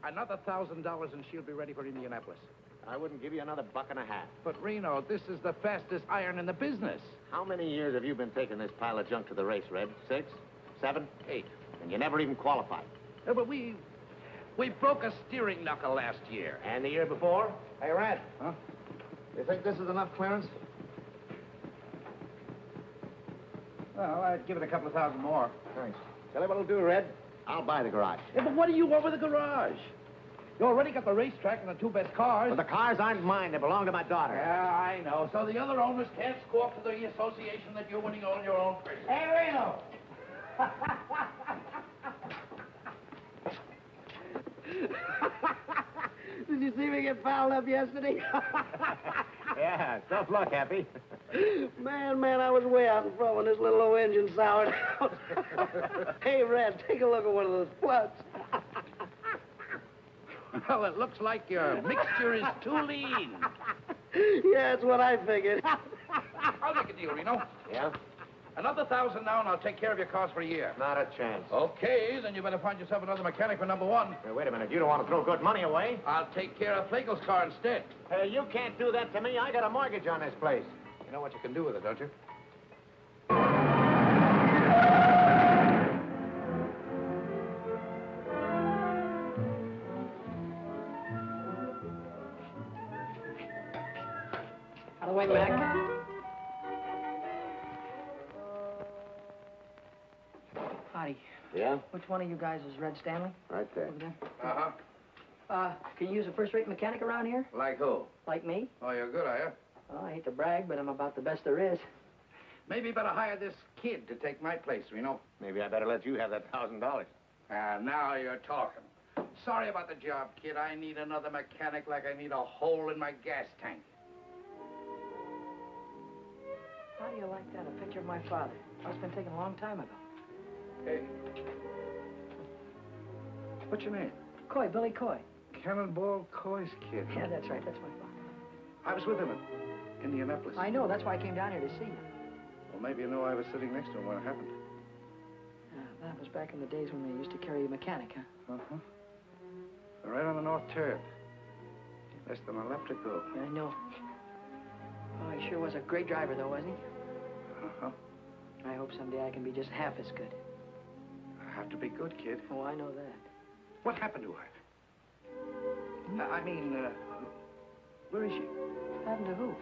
Another $1,000 and she'll be ready for Indianapolis. I wouldn't give you another $1.50. But, Reno, this is the fastest iron in the business. How many years have you been taking this pile of junk to the race, Red? 6? 7? 8. And you never even qualified. No, but we broke a steering knuckle last year. And the year before? Hey, Red. Huh? You think this is enough clearance? Well, I'd give it a couple of thousand more. Thanks. Tell you what'll do, Red. I'll buy the garage. Yeah, but what do you want with the garage? You already got the racetrack and the 2 best cars. But the cars aren't mine. They belong to my daughter. Yeah, I know. So the other owners can't squawk to the association that you're winning all your own races. Hey, Reno! Did you see me get fouled up yesterday? Yeah, tough luck, Happy. Man, I was way out in front when this little old engine soured out. Hey, Red, take a look at one of those floods. Well, it looks like your mixture is too lean. Yeah, that's what I figured. I'll make a deal, Reno. Yeah? Another 1,000 now, and I'll take care of your cars for a year. Not a chance. Okay, then you better find yourself another mechanic for number 1. Hey, wait a minute. You don't want to throw good money away? I'll take care of Flagel's car instead. Hey, you can't do that to me. I got a mortgage on this place. You know what you can do with it, don't you? Out of the way, Mac. Howdy. Yeah? Which one of you guys is Red Stanley? Right there. Over there. Uh-huh. Can you use a first-rate mechanic around here? Like who? Like me? Oh, you're good, are you? Well, I hate to brag, but I'm about the best there is. Maybe you better hire this kid to take my place, Reno. Maybe I better let you have that $1,000. Now you're talking. Sorry about the job, kid. I need another mechanic like I need a hole in my gas tank. How do you like that? A picture of my father. Must have been taken a long time ago. Hey. What's your name? Coy, Billy Coy. Cannonball Coy's kid. Yeah, that's right. That's my father. I was with him in Indianapolis. I know. That's why I came down here to see you. Well, maybe you know I was sitting next to him when it happened. That was back in the days when they used to carry a mechanic, huh? Uh-huh. Right on the north turn. Less than a lap to go. Yeah, I know. Oh, he sure was a great driver, though, wasn't he? Uh-huh. I hope someday I can be just half as good. I have to be good, kid. Oh, I know that. What happened to her? Where is she? Happened to who?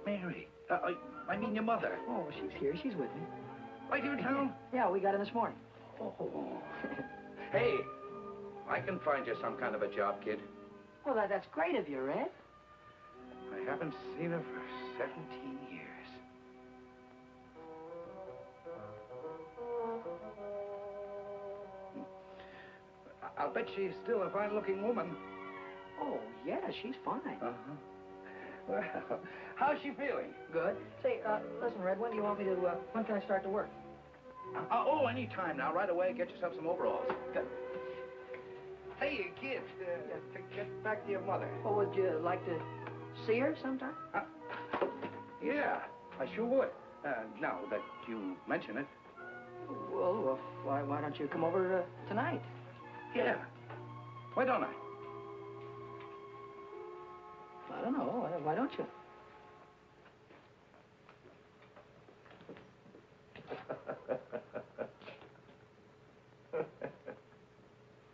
Mary. I mean your mother. Oh, she's here. She's with me. Right here in town? Yeah, we got in this morning. Oh. Hey, I can find you some kind of a job, kid. Well, that's great of you, Red. I haven't seen her for 17 years. I'll bet she's still a fine-looking woman. Oh, yeah, she's fine. Uh-huh. Well, how's she feeling? Good. Say, listen, Red, when do you want me to, when can I start to work? Oh, any time now. Right away, get yourself some overalls. Good. Hey, kid, get back to your mother. Well, would you like to see her sometime? Yeah, I sure would. Now that you mention it. Well, why don't you come over tonight? Yeah. Why don't I? I don't know. Why don't you?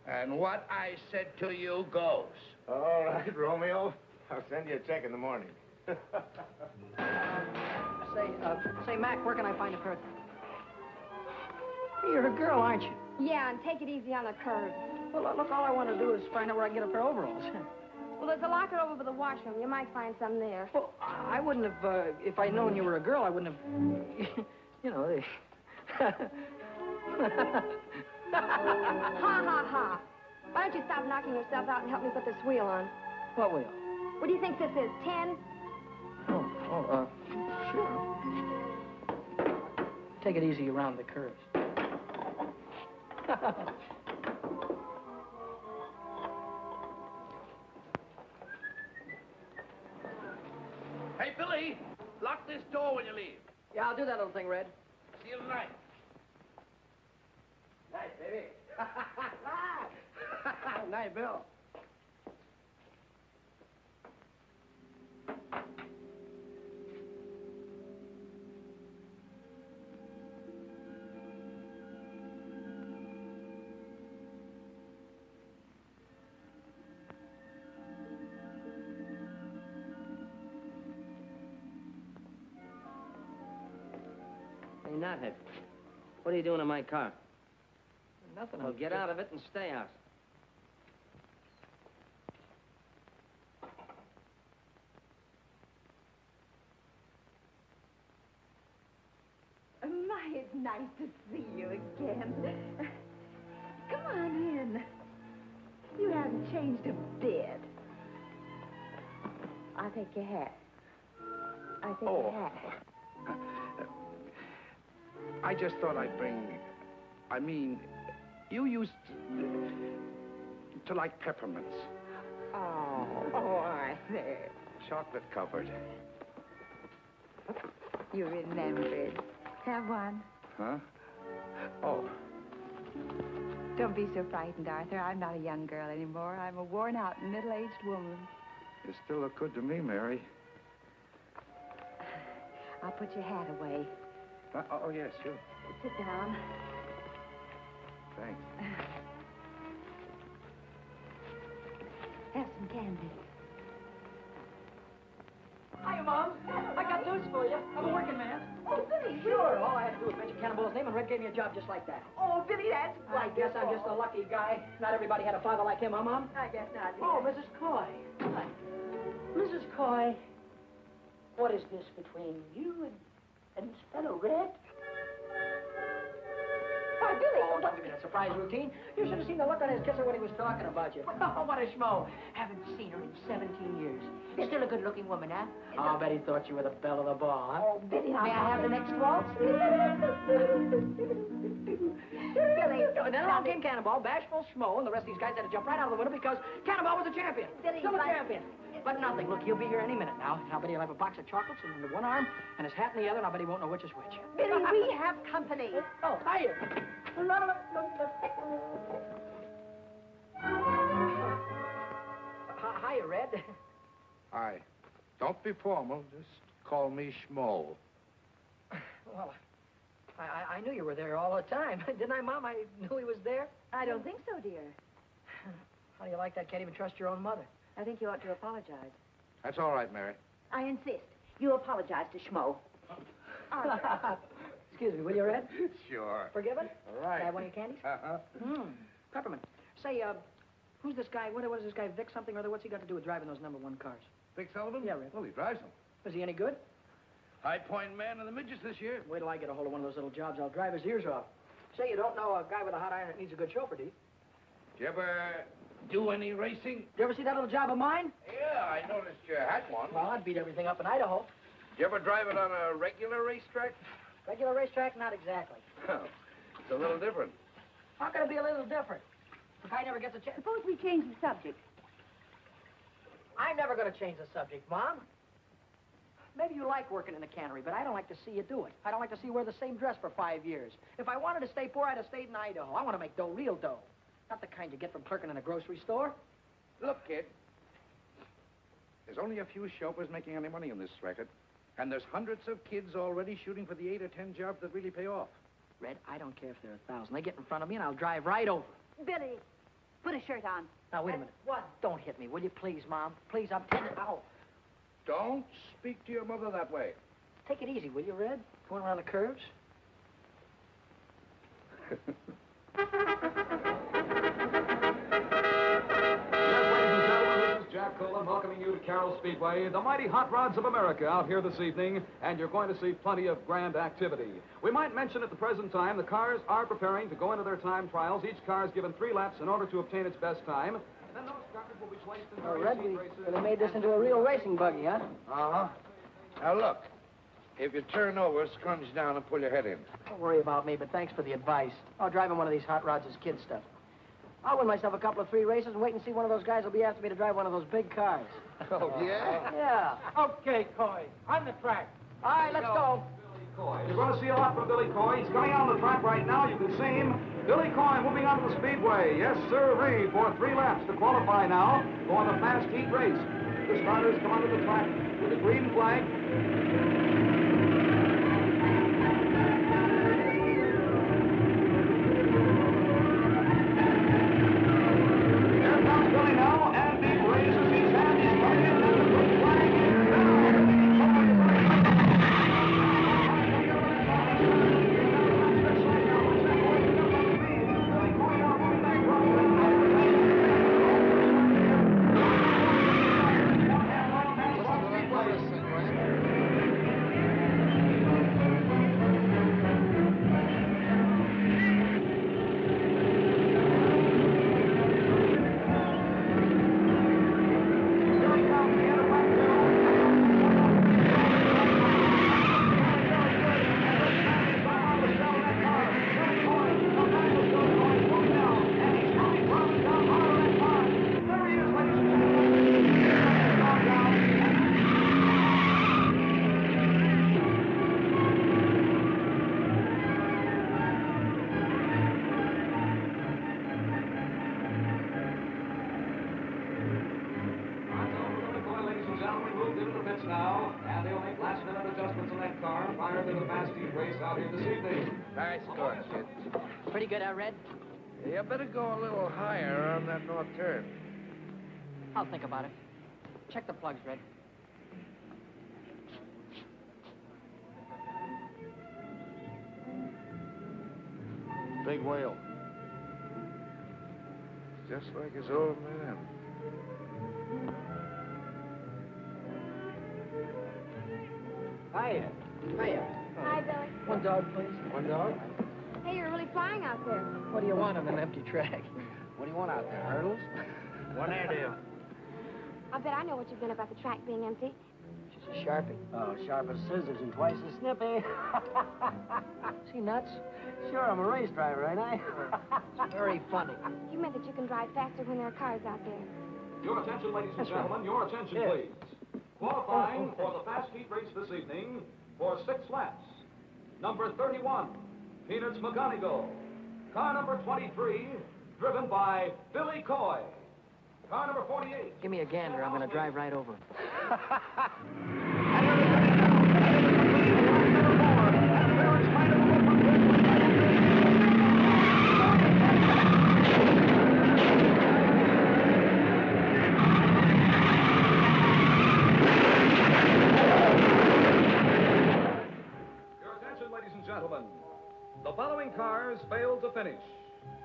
And what I said to you goes. All right, Romeo. I'll send you a check in the morning. Say, Mac, where can I find a curtain? Hey, you're a girl, aren't you? Yeah, and take it easy on the curve. Well, look, all I want to do is find out where I can get a pair of overalls. Well, there's a locker over by the washroom. You might find some there. Well, I wouldn't have, if I'd known you were a girl, I wouldn't have, you know, Ha, ha, ha. Why don't you stop knocking yourself out and help me put this wheel on? What wheel? What do you think this is, 10? Sure. Take it easy around the curves. Hey, Billy, lock this door when you leave. Yeah, I'll do that little thing, Red. See you tonight. Night, baby. Night, Bill. Hey, Knothead, what are you doing in my car? Nothing. Well, get out of it and stay out. My, it's nice to see you again. Come on in. You haven't changed a bit. I'll take your hat. I'll take your hat. I just thought I'd bring... I mean, you used to like peppermints. Oh, Arthur. Chocolate covered. You remembered. Have one. Huh? Oh. Don't be so frightened, Arthur. I'm not a young girl anymore. I'm a worn-out, middle-aged woman. You still look good to me, Mary. I'll put your hat away. Oh, yes, sure. Sit down. Thanks. Have some candy. Hiya, Mom. I got news for you. I'm a working man. Oh, Billy, Sure. All I had to do was mention Cannonball's name, and Red gave me a job just like that. Oh, Billy, that's I guess I'm just a lucky guy. Not everybody had a father like him, huh, Mom? I guess not. Oh, Mrs. Coy. Hi. Mrs. Coy, what is this between you and this fellow, Red? Why, Billy! Oh, don't give me that surprise routine. You should have seen the look on his kisser when he was talking about you. Oh, what a schmo. Haven't seen her in 17 years. You're still a good-looking woman, huh? I'll bet he thought you were the belle of the ball, huh? Oh, Billy, May I have the next waltz? Billy. And then along came Cannonball, bashful schmo, and the rest of these guys had to jump right out of the window because Cannonball was a champion. Billy, Still a like- champion. But nothing. Look, he'll be here any minute now. And I'll bet he'll have a box of chocolates in one arm and his hat in the other, and I'll bet he won't know which is which. Billy, we have company. Oh, hiya. Hiya, Red. Hi. Don't be formal. Just call me Schmo. Well, I knew you were there all the time. Didn't I, Mom? I knew he was there. I don't think so, dear. How do you like that? Can't even trust your own mother. I think you ought to apologize. That's all right, Mary. I insist. You apologize to Schmo. Excuse me, will you, Red? Sure. Forgiven? All right. Can I have one of your candies? Uh-huh. Peppermint. Say, who's this guy? What is this guy, Vic something or other? What's he got to do with driving those #1 cars? Vic Sullivan? Yeah, Red. Well, he drives them. Is he any good? High Point man of the midgets this year. Wait till I get a hold of one of those little jobs. I'll drive his ears off. Say, you don't know a guy with a hot iron that needs a good chauffeur, do you? You ever do any racing? You ever see that little job of mine? Yeah, I noticed you had one. Well, I'd beat everything up in Idaho. You ever drive it on a regular racetrack? Regular racetrack? Not exactly. It's a little different. How can it be a little different? The guy never gets a chance. Suppose we change the subject. I'm never going to change the subject, Mom. Maybe you like working in the cannery, but I don't like to see you do it. I don't like to see you wear the same dress for 5 years. If I wanted to stay poor, I'd have stayed in Idaho. I want to make dough, real dough. Not the kind you get from clerking in a grocery store. Look, kid. There's only a few chauffeurs making any money on this racket. And there's hundreds of kids already shooting for the 8 or 10 jobs that really pay off. Red, I don't care if there are 1,000. They get in front of me and I'll drive right over. Billy, put a shirt on. Now, wait a minute. What? Don't hit me, will you, please, Mom? Please, I'm telling you. Ow. Don't speak to your mother that way. Take it easy, will you, Red? Going around the curves? Jack Colan welcoming you to Carroll Speedway, the mighty hot rods of America out here this evening, and you're going to see plenty of grand activity. We might mention at the present time the cars are preparing to go into their time trials. Each car is given 3 laps in order to obtain its best time. And then those cars will be placed in Red, we could have made this into a real racing buggy, huh? Uh-huh. Now, look. If you turn over, scrunch down and pull your head in. Don't worry about me, but thanks for the advice. Oh, driving one of these hot rods is kid stuff. I'll win myself a couple of 3 races and wait and see one of those guys will be after me to drive one of those big cars. Oh, yeah? Yeah. Okay, Coy. On the track. All right, let's go. Coy. You're going to see a lot from Billy Coy. He's coming out on the track right now. You can see him. Billy Coy moving onto the speedway. Yes, sir-ree, for 3 laps to qualify now for the fast heat race. The starters come onto the track with a green flag. Nice going, kid. Pretty good, huh, Red? You better go a little higher on that north turn. I'll think about it. Check the plugs, Red. Big whale. Just like his old man. Hiya. Hiya. Hi, Billy. One dog, please. One dog. Hey, you're really flying out there. What do you want on an empty track? What do you want out there, hurdles? One air deal. I bet I know what you've been about the track being empty. She's a Sharpie. Oh, sharp as scissors and twice as snippy. Is he nuts? Sure, I'm a race driver, ain't I? Very funny. You meant that you can drive faster when there are cars out there. Your attention, ladies and gentlemen. Your attention, please. Qualifying for the fast heat race this evening for 6 laps. Number 31, Peanuts McGonigal. Car number 23, driven by Billy Coy. Car number 48. Give me a gander. I'm going to drive right over him. Gentlemen, the following cars failed to finish.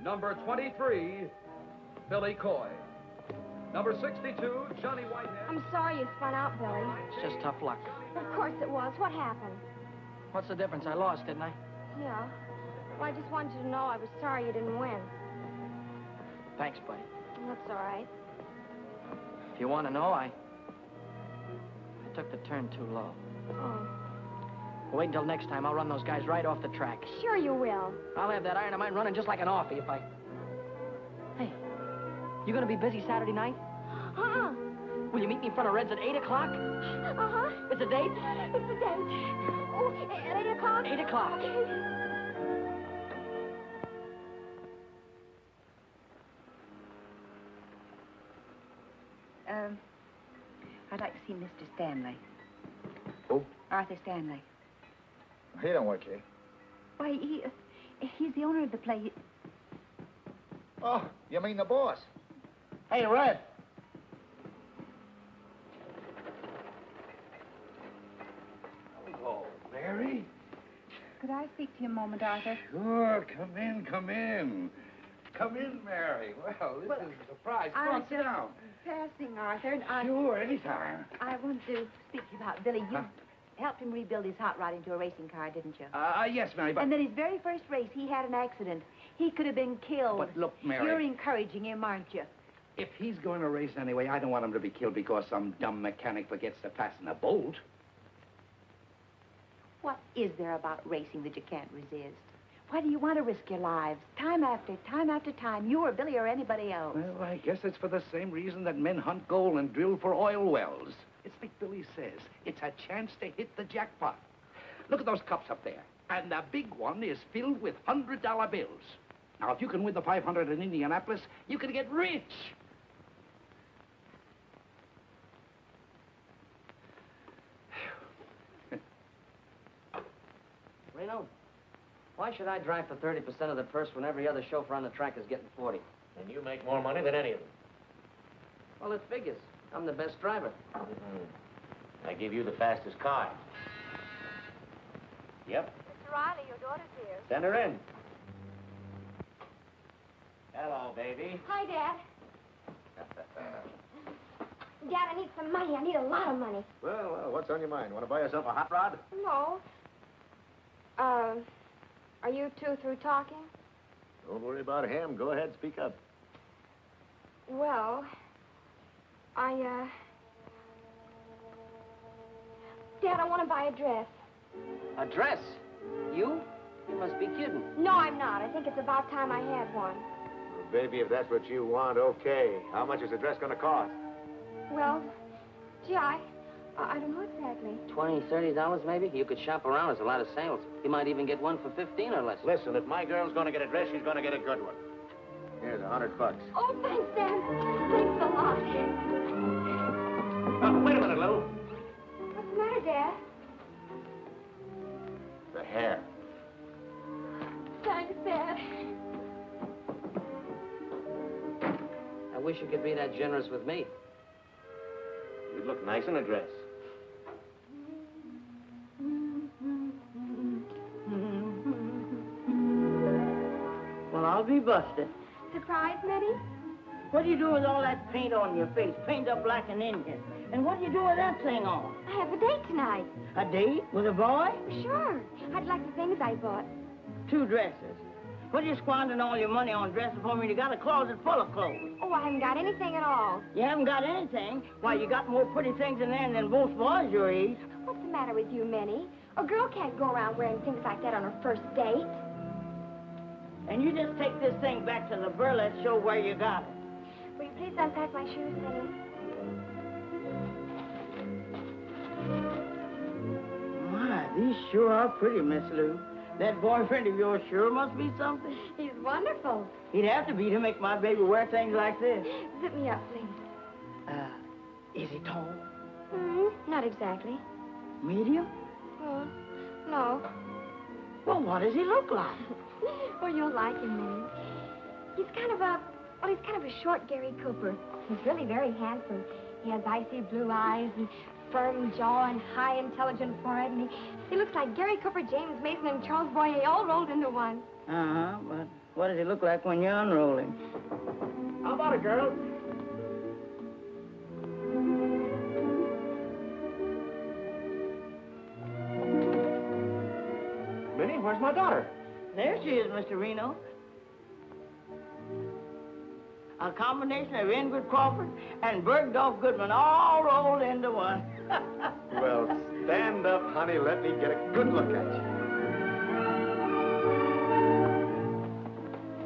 Number 23, Billy Coy. Number 62, Johnny Whitehead. I'm sorry you spun out, Billy. It's just tough luck. Of course it was. What happened? What's the difference? I lost, didn't I? Yeah. Well, I just wanted you to know I was sorry you didn't win. Thanks, buddy. That's all right. If you want to know, I took the turn too low. Oh, Wait until next time. I'll run those guys right off the track. sure you will. I'll have that iron of mine running just like an offie if I... Hey, you gonna be busy Saturday night? Uh-uh. Will you meet me in front of Red's at 8 o'clock? Uh-huh. It's a date? It's the date. Oh, at 8 o'clock? 8 o'clock. Okay. I'd like to see Mr. Stanley. Who? Arthur Stanley. He don't work here. Why, he's the owner of the place. Oh, you mean the boss? Hey, Red. Hello, Mary. Could I speak to you a moment, Arthur? Sure, come in, come in. Come in, Mary. Well, this is a surprise. Come on, sit down. Passing, Arthur, and Sure, anytime. I want to speak to you about Billy. You helped him rebuild his hot rod into a racing car, didn't you? Yes, Mary, but... And then his very first race, he had an accident. He could have been killed. But look, Mary... You're encouraging him, aren't you? If he's going to race anyway, I don't want him to be killed because some dumb mechanic forgets to fasten a bolt. What is there about racing that you can't resist? Why do you want to risk your lives? Time after time, you or Billy or anybody else. Well, I guess it's for the same reason that men hunt gold and drill for oil wells. It's like Billy says, it's a chance to hit the jackpot. Look at those cups up there. And the big one is filled with $100 bills. Now, if you can win the 500 in Indianapolis, you can get rich. Reno, why should I drive for 30% of the purse when every other chauffeur on the track is getting 40? And you make more money than any of them. Well, it figures. I'm the best driver. I give you the fastest car. Yep. Mr. Riley, your daughter's here. Send her in. Hello, baby. Hi, Dad. Dad, I need some money. I need a lot of money. Well, what's on your mind? Want to buy yourself a hot rod? No. Are you two through talking? Don't worry about him. Go ahead, speak up. Well, Dad, I want to buy a dress. A dress? You? You must be kidding. No, I'm not. I think it's about time I had one. Well, baby, if that's what you want, okay. How much is the dress going to cost? Well, gee, I don't know exactly. $20, $30 maybe? You could shop around. There's a lot of sales. You might even get one for 15 or less. Listen, if my girl's going to get a dress, she's going to get a good one. Here's $100. Oh, thanks, Dad. Thanks a lot. Wait a minute, Lou. What's the matter, Dad? The hair. Thanks, Dad. I wish you could be that generous with me. You'd look nice in a dress. Well, I'll be busted. Surprise, Mitty? What do you do with all that paint on your face? Paint up like an Indian. And what do you do with that thing on? I have a date tonight. A date with a boy? Sure. I'd like the things I bought. 2 dresses. What are you squandering all your money on dresses for when you got a closet full of clothes? Oh, I haven't got anything at all. You haven't got anything? Why, you got more pretty things in there than most boys your age. What's the matter with you, Minnie? A girl can't go around wearing things like that on her first date. And you just take this thing back to the burlesque show where you got it. Will you please unpack my shoes, Minnie? My, these sure are pretty, Miss Lou. That boyfriend of yours sure must be something. He's wonderful. He'd have to be to make my baby wear things like this. Zip me up, please. Is he tall? Not exactly. Medium? No. Well, what does he look like? Well, you'll like him, Minnie. He's kind of a short Gary Cooper. He's really very handsome. He has icy blue eyes and firm jaw and high, intelligent forehead, and he looks like Gary Cooper, James Mason, and Charles Boyer all rolled into one. Uh-huh, but what does he look like when you unroll him? How about it, girl? Minnie, where's my daughter? There she is, Mr. Reno. A combination of Ingrid Crawford and Bergdorf Goodman all rolled into one. Well, stand up, honey. Let me get a good look at you.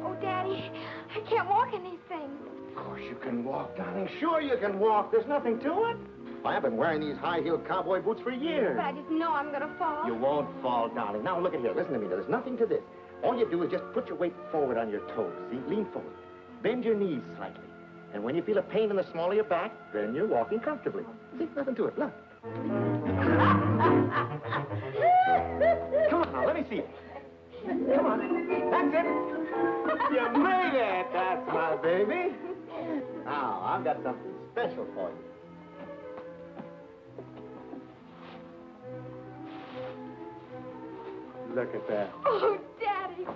Oh, Daddy, I can't walk in these things. Of course you can walk, darling. Sure you can walk. There's nothing to it. I've been wearing these high-heeled cowboy boots for years. But I just know I'm going to fall. You won't fall, darling. Now, look at here. Listen to me. There's nothing to this. All you do is just put your weight forward on your toes. See? Lean forward. Bend your knees slightly. And when you feel a pain in the small of your back, then you're walking comfortably. See? Nothing to it. Look. Come on now. Let me see it. Come on. That's it. You made it. That's my baby. Now, I've got something special for you. Look at that. Oh, Daddy.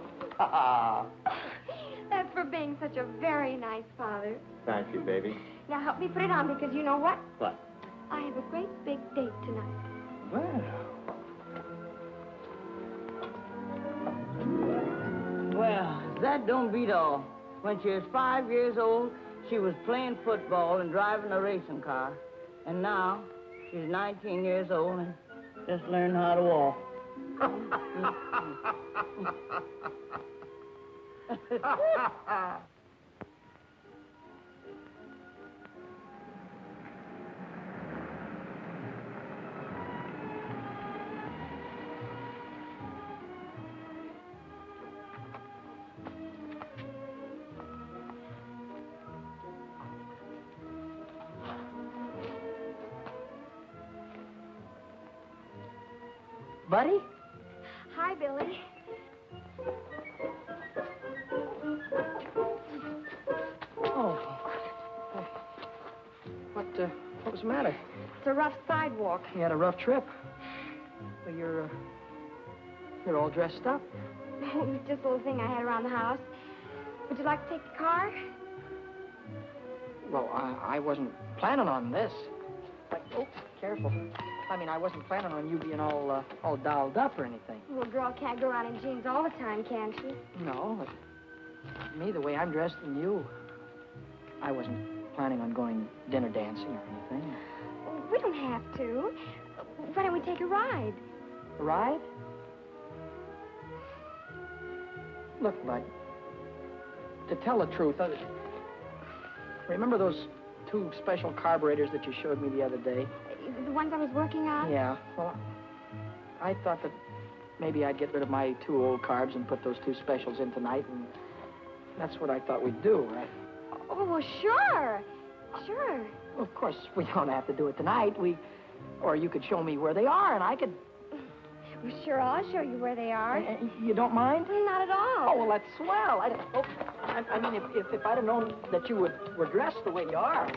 That's for being such a very nice father. Thank you, baby. Now help me put it on because you know what? What? I have a great big date tonight. Well, that don't beat all. When she was 5 years old, she was playing football and driving a racing car. And now, she's 19 years old and just learned how to walk. Buddy? Hi, Billy. Oh. What was the matter? It's a rough sidewalk. You had a rough trip. Well, you're all dressed up. It was just a little thing I had around the house. Would you like to take the car? Well, I wasn't planning on this. Oh, careful. I mean, I wasn't planning on you being all dolled up or anything. A little girl can't go around in jeans all the time, can she? No, but me, the way I'm dressed and you, I wasn't planning on going dinner dancing or anything. We don't have to. Why don't we take a ride? A ride? Look, Bud, to tell the truth, remember those 2 special carburetors that you showed me the other day? The ones I was working on? Yeah, well, I thought that maybe I'd get rid of my 2 old carbs and put those 2 specials in tonight, and that's what I thought we'd do, right? Oh, well, sure. Sure. Well, of course, we don't have to do it tonight. Or you could show me where they are, and I could... Well, sure, I'll show you where they are. You don't mind? Not at all. Oh, well, that's swell. I mean, if I'd have known that you were dressed the way you are,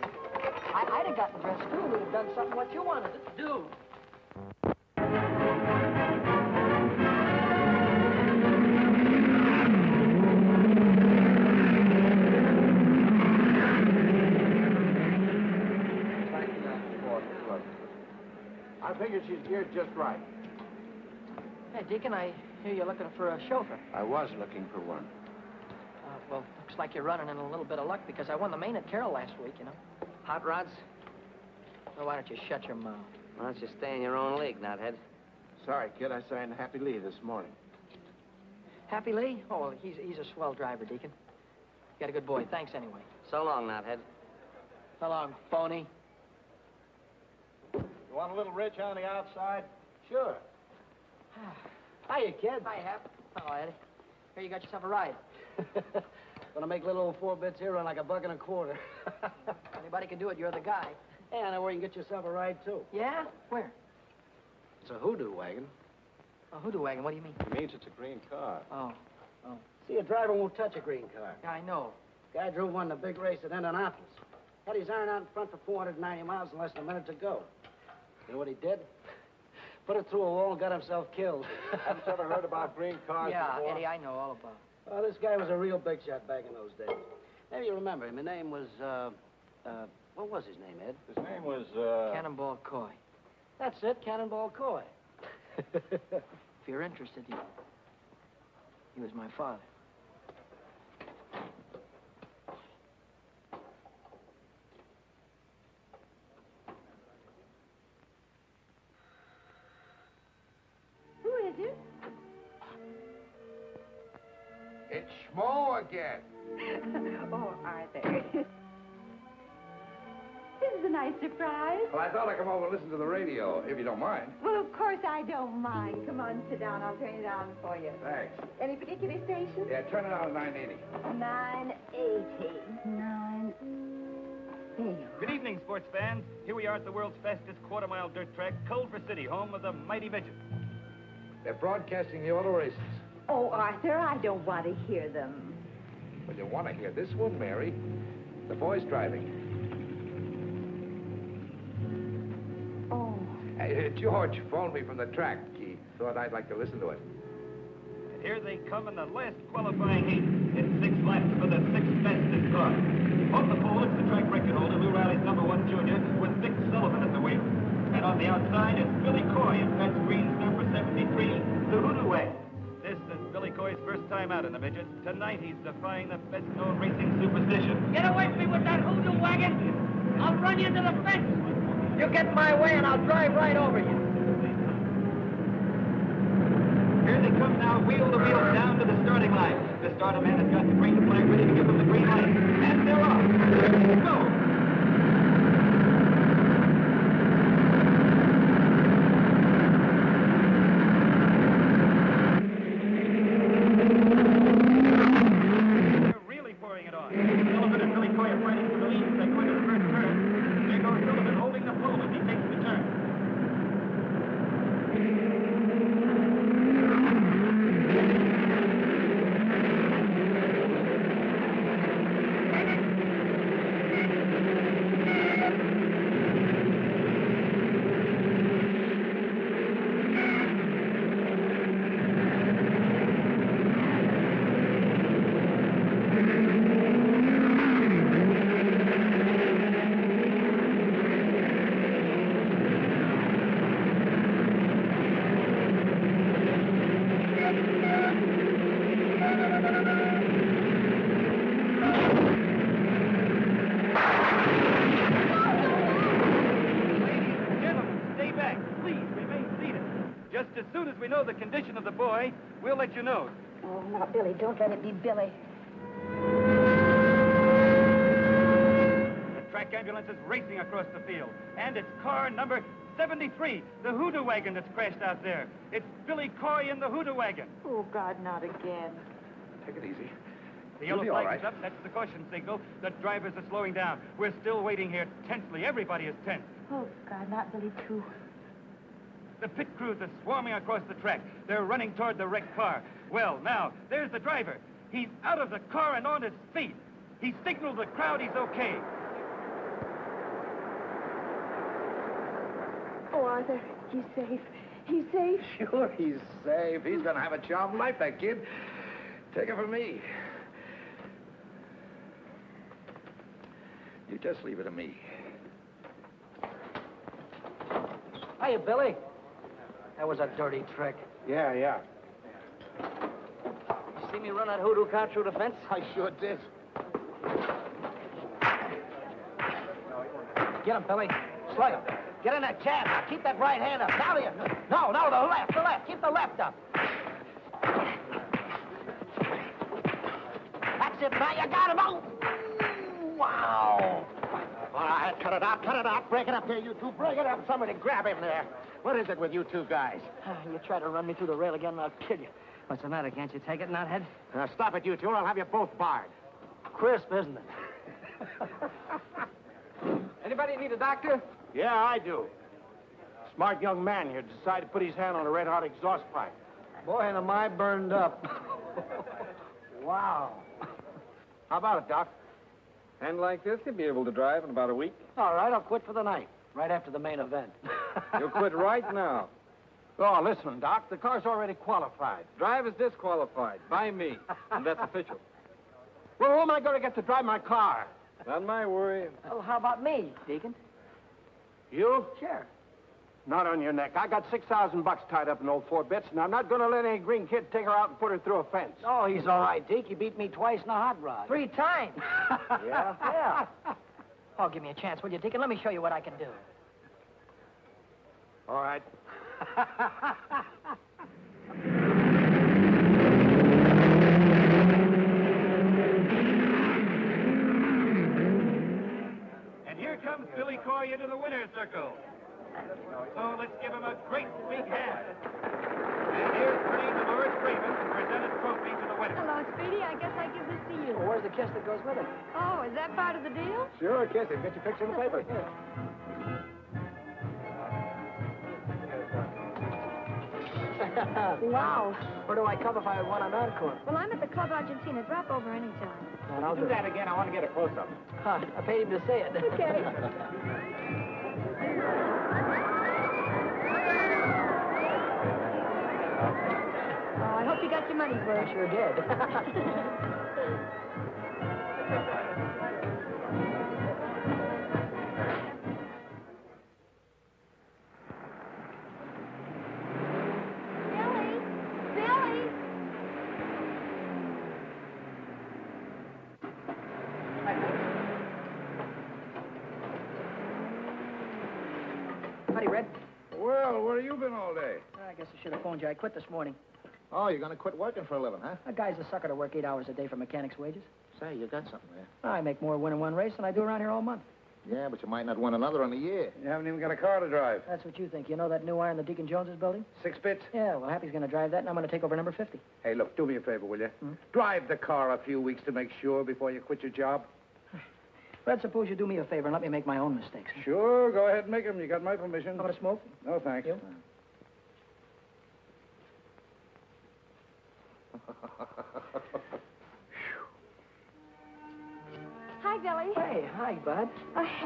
I'd have gotten dressed, too. We'd have done something what you wanted to do. I figured she's geared just right. Hey, Deacon, I hear you're looking for a chauffeur. I was looking for one. Well, looks like you're running in a little bit of luck because I won the main at Carroll last week, you know. Hot rods? So why don't you shut your mouth? Why don't you stay in your own league, Knothead? Sorry, kid. I signed Happy Lee this morning. Happy Lee? Oh, well, he's a swell driver, Deacon. You got a good boy. Thanks anyway. So long, Knothead. So long, phony. You want a little rich on the outside? Sure. Hiya, kid. Hi, Hap. Hello, Eddie. Here, you got yourself a ride. Gonna make little old 4 bits here run like $1.25. Anybody can do it. You're the guy. Hey, I know where you can get yourself a ride, too. Yeah? Where? It's a hoodoo wagon. A hoodoo wagon. What do you mean? It means it's a green car. Oh. See, a driver won't touch a green car. Yeah, I know. Guy drove one in a big race at Indianapolis. Had his iron out in front for 490 miles in less than a minute to go. You know what he did? Put it through a wall and got himself killed. Haven't you ever heard about green cars Yeah, before? Eddie, I know all about it. Well, this guy was a real big shot back in those days. Maybe you remember him. His name was, what was his name, Ed? His name was, Cannonball Coy. That's it, Cannonball Coy. If you're interested, he was my father. Schmo again. Oh, Arthur. This is a nice surprise. Well, I thought I'd come over and listen to the radio, if you don't mind. Well, of course I don't mind. Come on, sit down. I'll turn it on for you. Thanks. Any particular station? Yeah, turn it on to 980. 980. 9. There you are. Good evening, sports fans. Here we are at the world's fastest quarter-mile dirt track, Culver City, home of the mighty midgets. They're broadcasting the auto races. Oh, Arthur, I don't want to hear them. Well, you want to hear this one, Mary. The boy's driving. Oh. George phoned me from the track. He thought I'd like to listen to it. And here they come in the last qualifying heat. It's 6 laps for the 6th fastest car. On the pole, it's the track record holder, Lou Riley's #1 junior, with Dick Sullivan at the wheel. And on the outside, it's Billy Coy in Pat Green's number 73, the Hoodoo Wagon. This is Billy Coy's first time out in the midget. Tonight, he's defying the best-known racing superstition. Get away from me with that hoodoo wagon! I'll run you into the fence! You get in my way and I'll drive right over you. Here they come now, wheel to wheel, down to the starting line. The starter man has got the green flag ready to give them the green light. And they're off. Go! Sullivan and Billy Coy are fighting for the lead as they go into the first turn. There goes Sullivan holding the pole as he takes the turn. Just as soon as we know the condition of the boy, we'll let you know. Oh, now, Billy, don't let it be Billy. The track ambulance is racing across the field, and it's car number 73, the Hoodoo Wagon that's crashed out there. It's Billy Coy in the Hoodoo Wagon. Oh, God, not again. Take it easy. The yellow You'll be all flag is right. up. That's the caution signal. The drivers are slowing down. We're still waiting here tensely. Everybody is tense. Oh, God, not Billy, too. The pit crews are swarming across the track. They're running toward the wrecked car. Well, now, there's the driver. He's out of the car and on his feet. He signaled the crowd he's okay. Oh, Arthur, he's safe. He's safe. Sure, he's safe. He's going to have a charmed life, that kid. Take it from me. You just leave it to me. Hiya, Billy. That was a dirty trick. Yeah. You see me run that hoodoo car through the fence? I sure did. Get him, Billy. Slug him. Get in that cab. Now, keep that right hand up. Now, no, the left. Keep the left up. That's it, now. You got him. Oh! Wow. All right, cut it out. Break it up there, you two. Break it up. Somebody grab him there. What is it with you two guys? You try to run me through the rail again, and I'll kill you. What's the matter? Can't you take it, knothead? Now, stop it, you two, or I'll have you both barred. Crisp, isn't it? Anybody need a doctor? Yeah, I do. Smart young man here decided to put his hand on a red-hot exhaust pipe. Boy, and am I burned up. Wow. How about it, Doc? And like this, you'll be able to drive in about a week. All right, I'll quit for the night, right after the main event. You'll quit right now. Oh, listen, Doc, the car's already qualified. Drive is disqualified by me, and that's official. Well, who am I going to get to drive my car? Not my worry. Oh, how about me, Deacon? You? Sure. Not on your neck. I got $6,000 tied up in old 4 bits, and I'm not going to let any green kid take her out and put her through a fence. Oh, he's all right, Deke. He beat me twice in a hot rod. 3 times. Yeah? Yeah. Oh, give me a chance, will you, Deacon? Let me show you what I can do. All right. circle. So let's give him a great big hand. And here's Speedy Dolores Craven to present his trophy to the winner. Hello, Speedy. I guess I give this to you. Well, where's the kiss that goes with it? Oh, is that part of the deal? Sure, kiss him. Get your picture in the paper. Wow. Where do I come if I want an encore? Well, I'm at the Club Argentina. Drop over anytime. And I'll Do that again. I want to get a close-up. Huh, I paid him to say it. Okay. Oh, I hope you got your money's worth. Sure did. Billy! Billy! Howdy, Red. Well, where have you been all day? I guess I should have phoned you. I quit this morning. Oh, you're going to quit working for a living, huh? A guy's a sucker to work 8 hours a day for mechanic's wages. Say, you got something there. I make more winning one race than I do around here all month. Yeah, but you might not win another in a year. You haven't even got a car to drive. That's what you think. You know that new iron the Deacon Jones is building? 6 bits? Yeah, well, Happy's going to drive that, and I'm going to take over number 50. Hey, look, do me a favor, will you? Drive the car a few weeks to make sure before you quit your job. Red, suppose you do me a favor and let me make my own mistakes. Sure, go ahead and make them. You got my permission. How about a smoke? No, thanks. You? Hi, Billy. Hey, hi, Bud.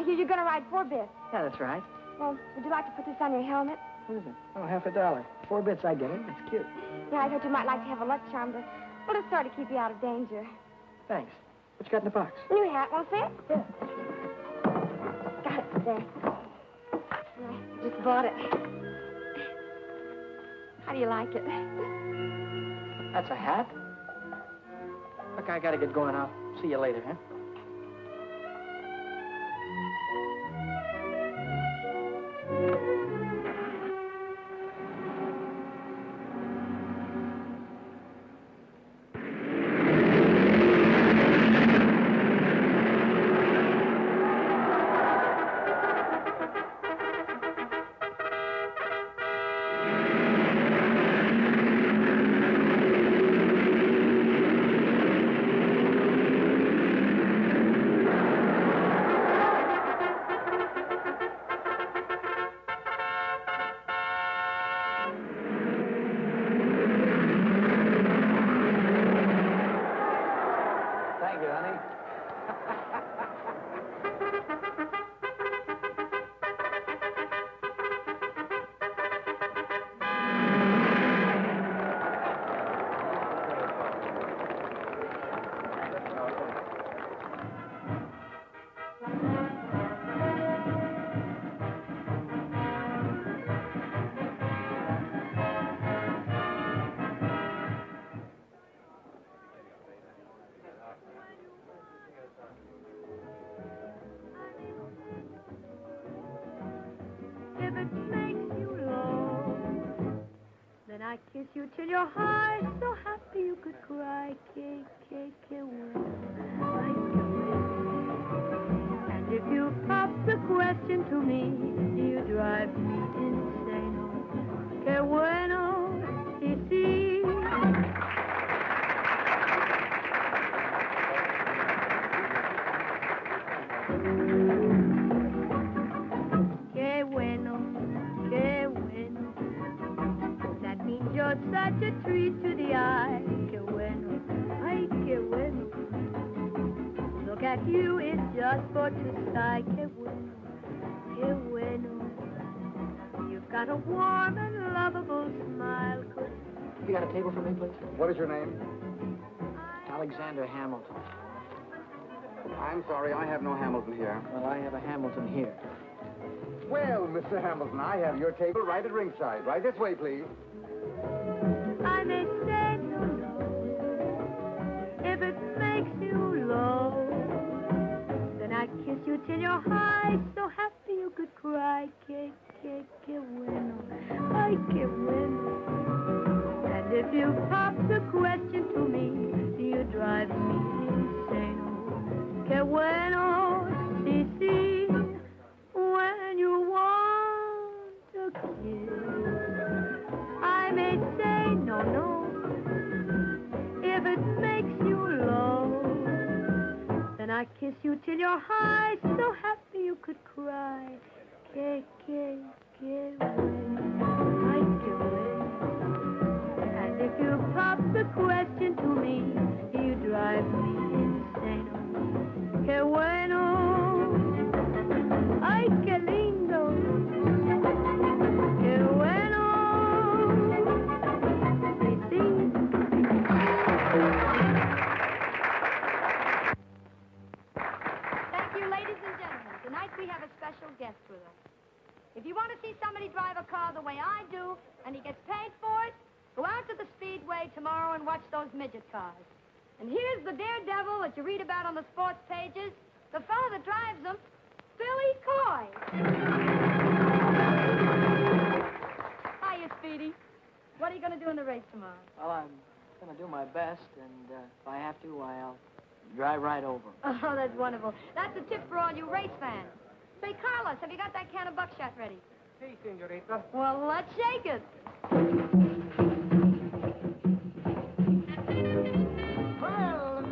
You're going to ride 4 bits. Yeah, that's right. Well, would you like to put this on your helmet? What is it? Oh, $50. 4 bits, I get it. It's cute. Yeah, I thought you might like to have a luck charm to, well, to sort of keep you out of danger. Thanks. What you got in the box? New hat, won't fit? Yeah. Got it there. I just bought it. How do you like it? That's a hat? Look, I got to get going. I'll see you later, huh? Thank you, honey. If it makes you low, then I kiss you till your heart so happy you could cry. And if you pop the question to me, you drive me insane. Que bueno, y si. Que bueno, que bueno. That means you're such a treat to the eye. Que bueno, ay, que bueno. Look at you, it's just for to sigh. Que bueno, que bueno. You've got a warm and lovable smile. You got a table for me, please? What is your name? Alexander Hamilton. I'm sorry, I have no Hamilton here. Well, I have a Hamilton here. Well, Mr. Hamilton, I have your table right at ringside. Right this way, please. I may say no, no. If it makes you low, then I kiss you till your high, so happy you could cry. Que bueno, ay, que bueno. And if you pop the question to me, you drive me insane. Que bueno, si, si, when you walk no. If it makes you low, then I kiss you till you're high, so happy you could cry. Que bueno, ay, que bueno. And if you pop the question to me, you drive me insane. Que bueno, ay, que lindo. Que bueno. Sí, sí. Thank you, ladies and gentlemen. Tonight we have a special guest with us. If you want to see somebody drive a car the way I do, and he gets paid for it, go out to the Speedway tomorrow and watch those midget cars. And here's the daredevil that you read about on the sports pages, the fellow that drives them, Billy Coy. Hiya, Speedy. What are you going to do in the race tomorrow? Well, I'm going to do my best, and if I have to, I'll drive right over. Oh, that's wonderful. That's a tip for all you race fans. Say, Carlos, have you got that can of buckshot ready? Si, senorita. Well, let's shake it. Well,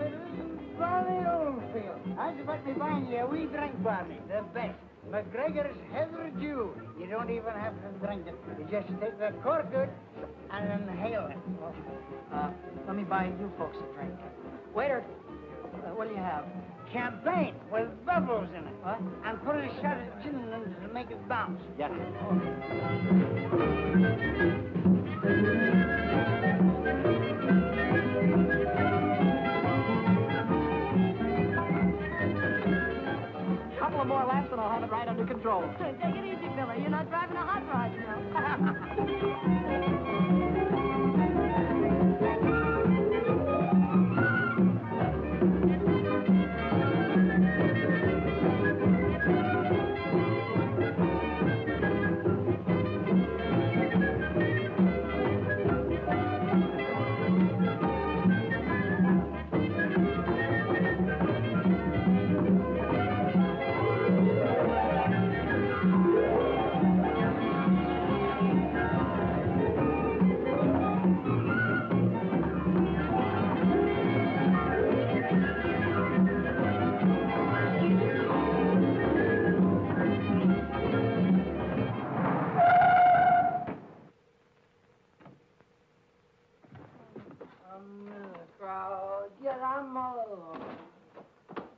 Barney Oldfield, how'd you like me buying you a wee drink, Barney? The best. McGregor's Heather Dew. You don't even have to drink it. You just take the cork out and inhale it. Let me buy you folks a drink. Waiter, what do you have? Champagne with bubbles in it. What? And put a shot of gin in it to make it bounce. Yeah. Couple of more laps and I'll have it right under control. Take it easy, Billy. You're not driving a hot rod, you know.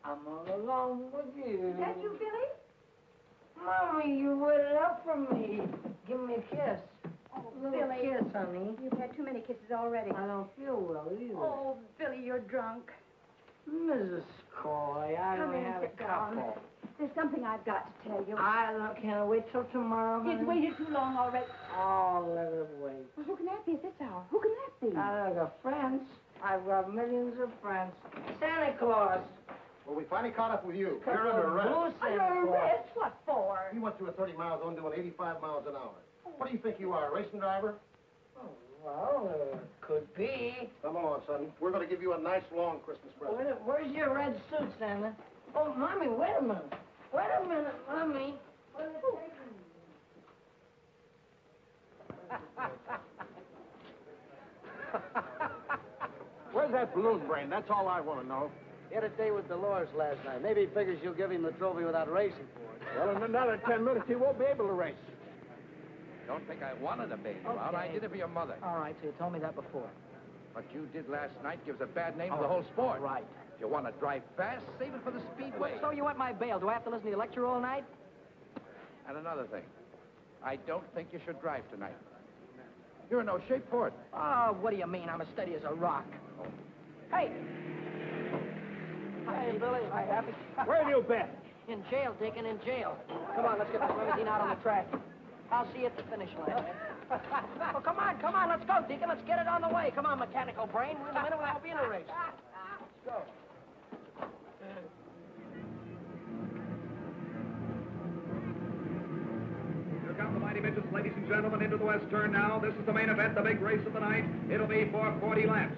I'm all alone with you. Is that you, Billy? Mommy, you waited up for me. Give me a kiss. Oh, Little Billy. kiss, honey. You've had too many kisses already. I don't feel well either. Oh, Billy, you're drunk. Mrs. Coy, I Come only in, had a sit down. couple. There's something I've got to tell you. Can I wait till tomorrow, honey? It's waited too long already. Oh, let it wait. Well, who can that be at this hour? Who can that be? I got friends. I've got millions of friends. Santa Claus. Well, we finally caught up with you. Couple You're under of arrest. blue Santa Under Claus. arrest? What for? You went through a 30 miles zone doing 85 miles an hour. What do you think you are, a racing driver? Well, could be. Come along, son. We're going to give you a nice, long Christmas present. Where's your red suit, Santa? Oh, Mommy, wait a minute. Wait a minute, Mommy. What is Where's that balloon brain? That's all I want to know. He had a day with Dolores last night. Maybe he figures you'll give him the trophy without racing for it. Well, in another 10 minutes, he won't be able to race. Don't think I wanted to bail you out. I did it for your mother. All right, so you told me that before. What you did last night gives a bad name to the whole sport. Right. If you want to drive fast, save it for the speedway. So you want my bail? Do I have to listen to your lecture all night? And another thing, I don't think you should drive tonight. You're in no shape for it. Oh, what do you mean? I'm as steady as a rock. Hey! Hey, Billy. Hi, Happy. Where have you been? In jail, Deacon, in jail. Come on, let's get this limousine out on the track. I'll see you at the finish line. Well, come on, let's go, Deacon. Let's get it on the way. Come on, mechanical brain. In a minute, we'll be in a race. Let's go. Here come the mighty midgets, ladies and gentlemen, into the west turn now. This is the main event, the big race of the night. It'll be for 40 laps.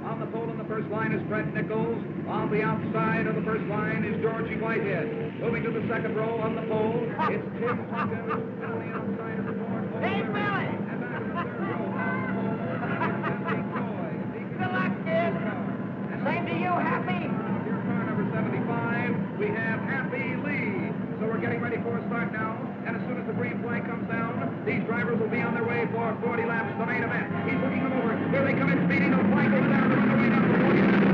On the pole in the first line is Fred Nichols. On the outside of the first line is Georgie Whitehead. Moving to the second row on the pole, it's Tim Hawkins. And on the outside is the fourth. Hey, Billy! And back to the third row on the pole. drivers will be on their way for 40 laps, the main event. He's looking them over. Here they come in speeding. The flag goes down. They're on the way down for 40 laps.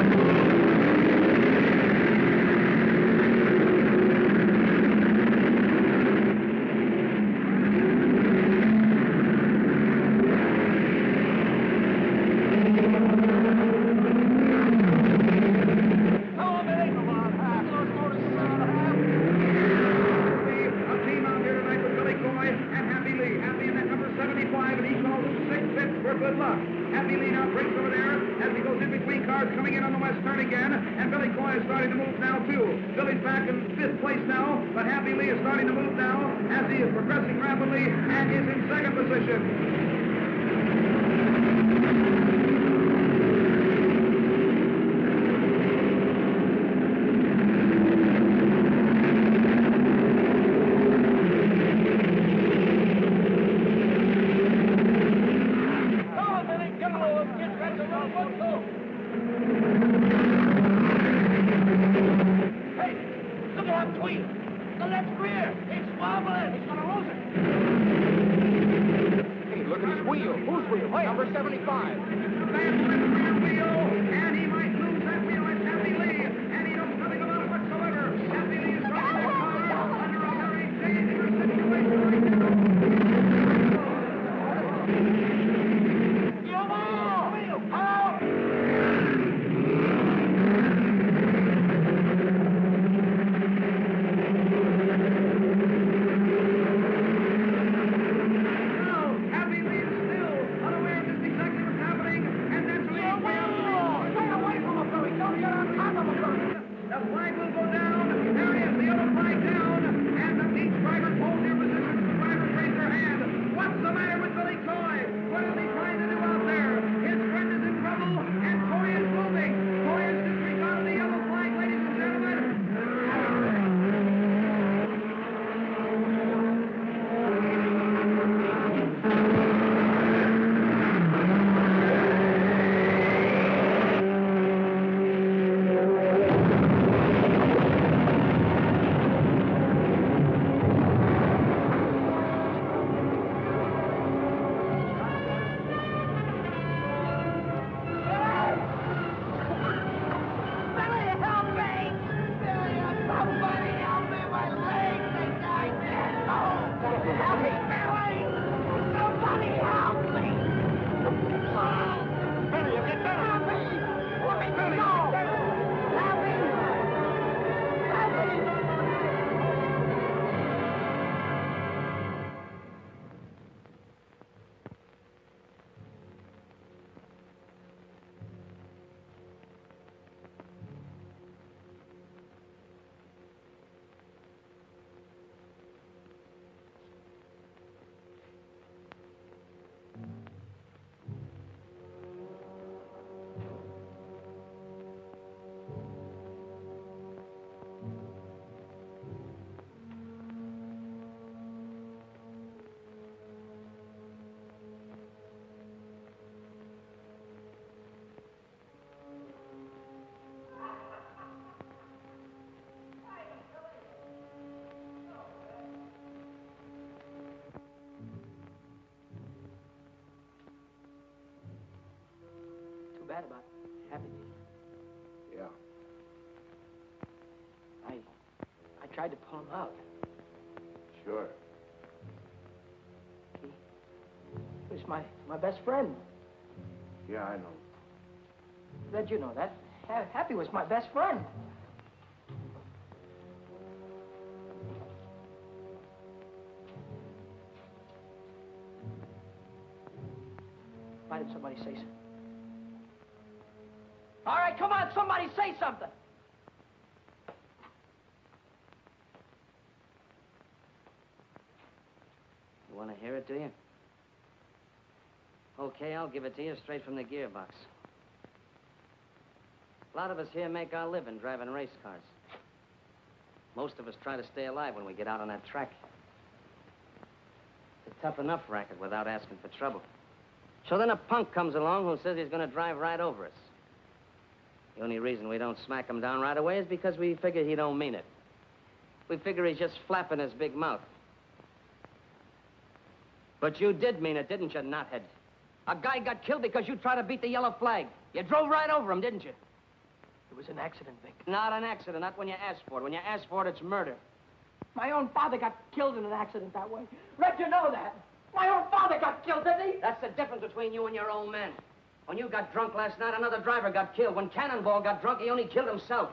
Good luck. Happy Lee now breaks over there as he goes in between cars coming in on the west turn again. And Billy Coy is starting to move now, too. Billy's back in 5th place now, but Happy Lee is starting to move now as he is progressing rapidly and is in 2nd position. Number 75. And he might lose that wheel. It's Happy Lee. And he knows nothing about it whatsoever. Happy Lee is driving the car under a very dangerous situation right now. Bad about Happy Lee. Yeah. I tried to pull him out. Sure. He was my best friend. Yeah, I know. Glad you know that. Happy was my best friend. Why did somebody say so? All right, come on, somebody say something. You want to hear it, do you? Okay, I'll give it to you straight from the gearbox. A lot of us here make our living driving race cars. Most of us try to stay alive when we get out on that track. It's a tough enough racket without asking for trouble. So then a punk comes along who says he's going to drive right over us. The only reason we don't smack him down right away is because we figure he don't mean it. We figure he's just flapping his big mouth. But you did mean it, didn't you, knothead? A guy got killed because you tried to beat the yellow flag. You drove right over him, didn't you? It was an accident, Vic. Not an accident, not when you asked for it. When you asked for it, it's murder. My own father got killed in an accident that way. Red, you know that. My own father got killed, didn't he? That's the difference between you and your old man. When you got drunk last night, another driver got killed. When Cannonball got drunk, he only killed himself.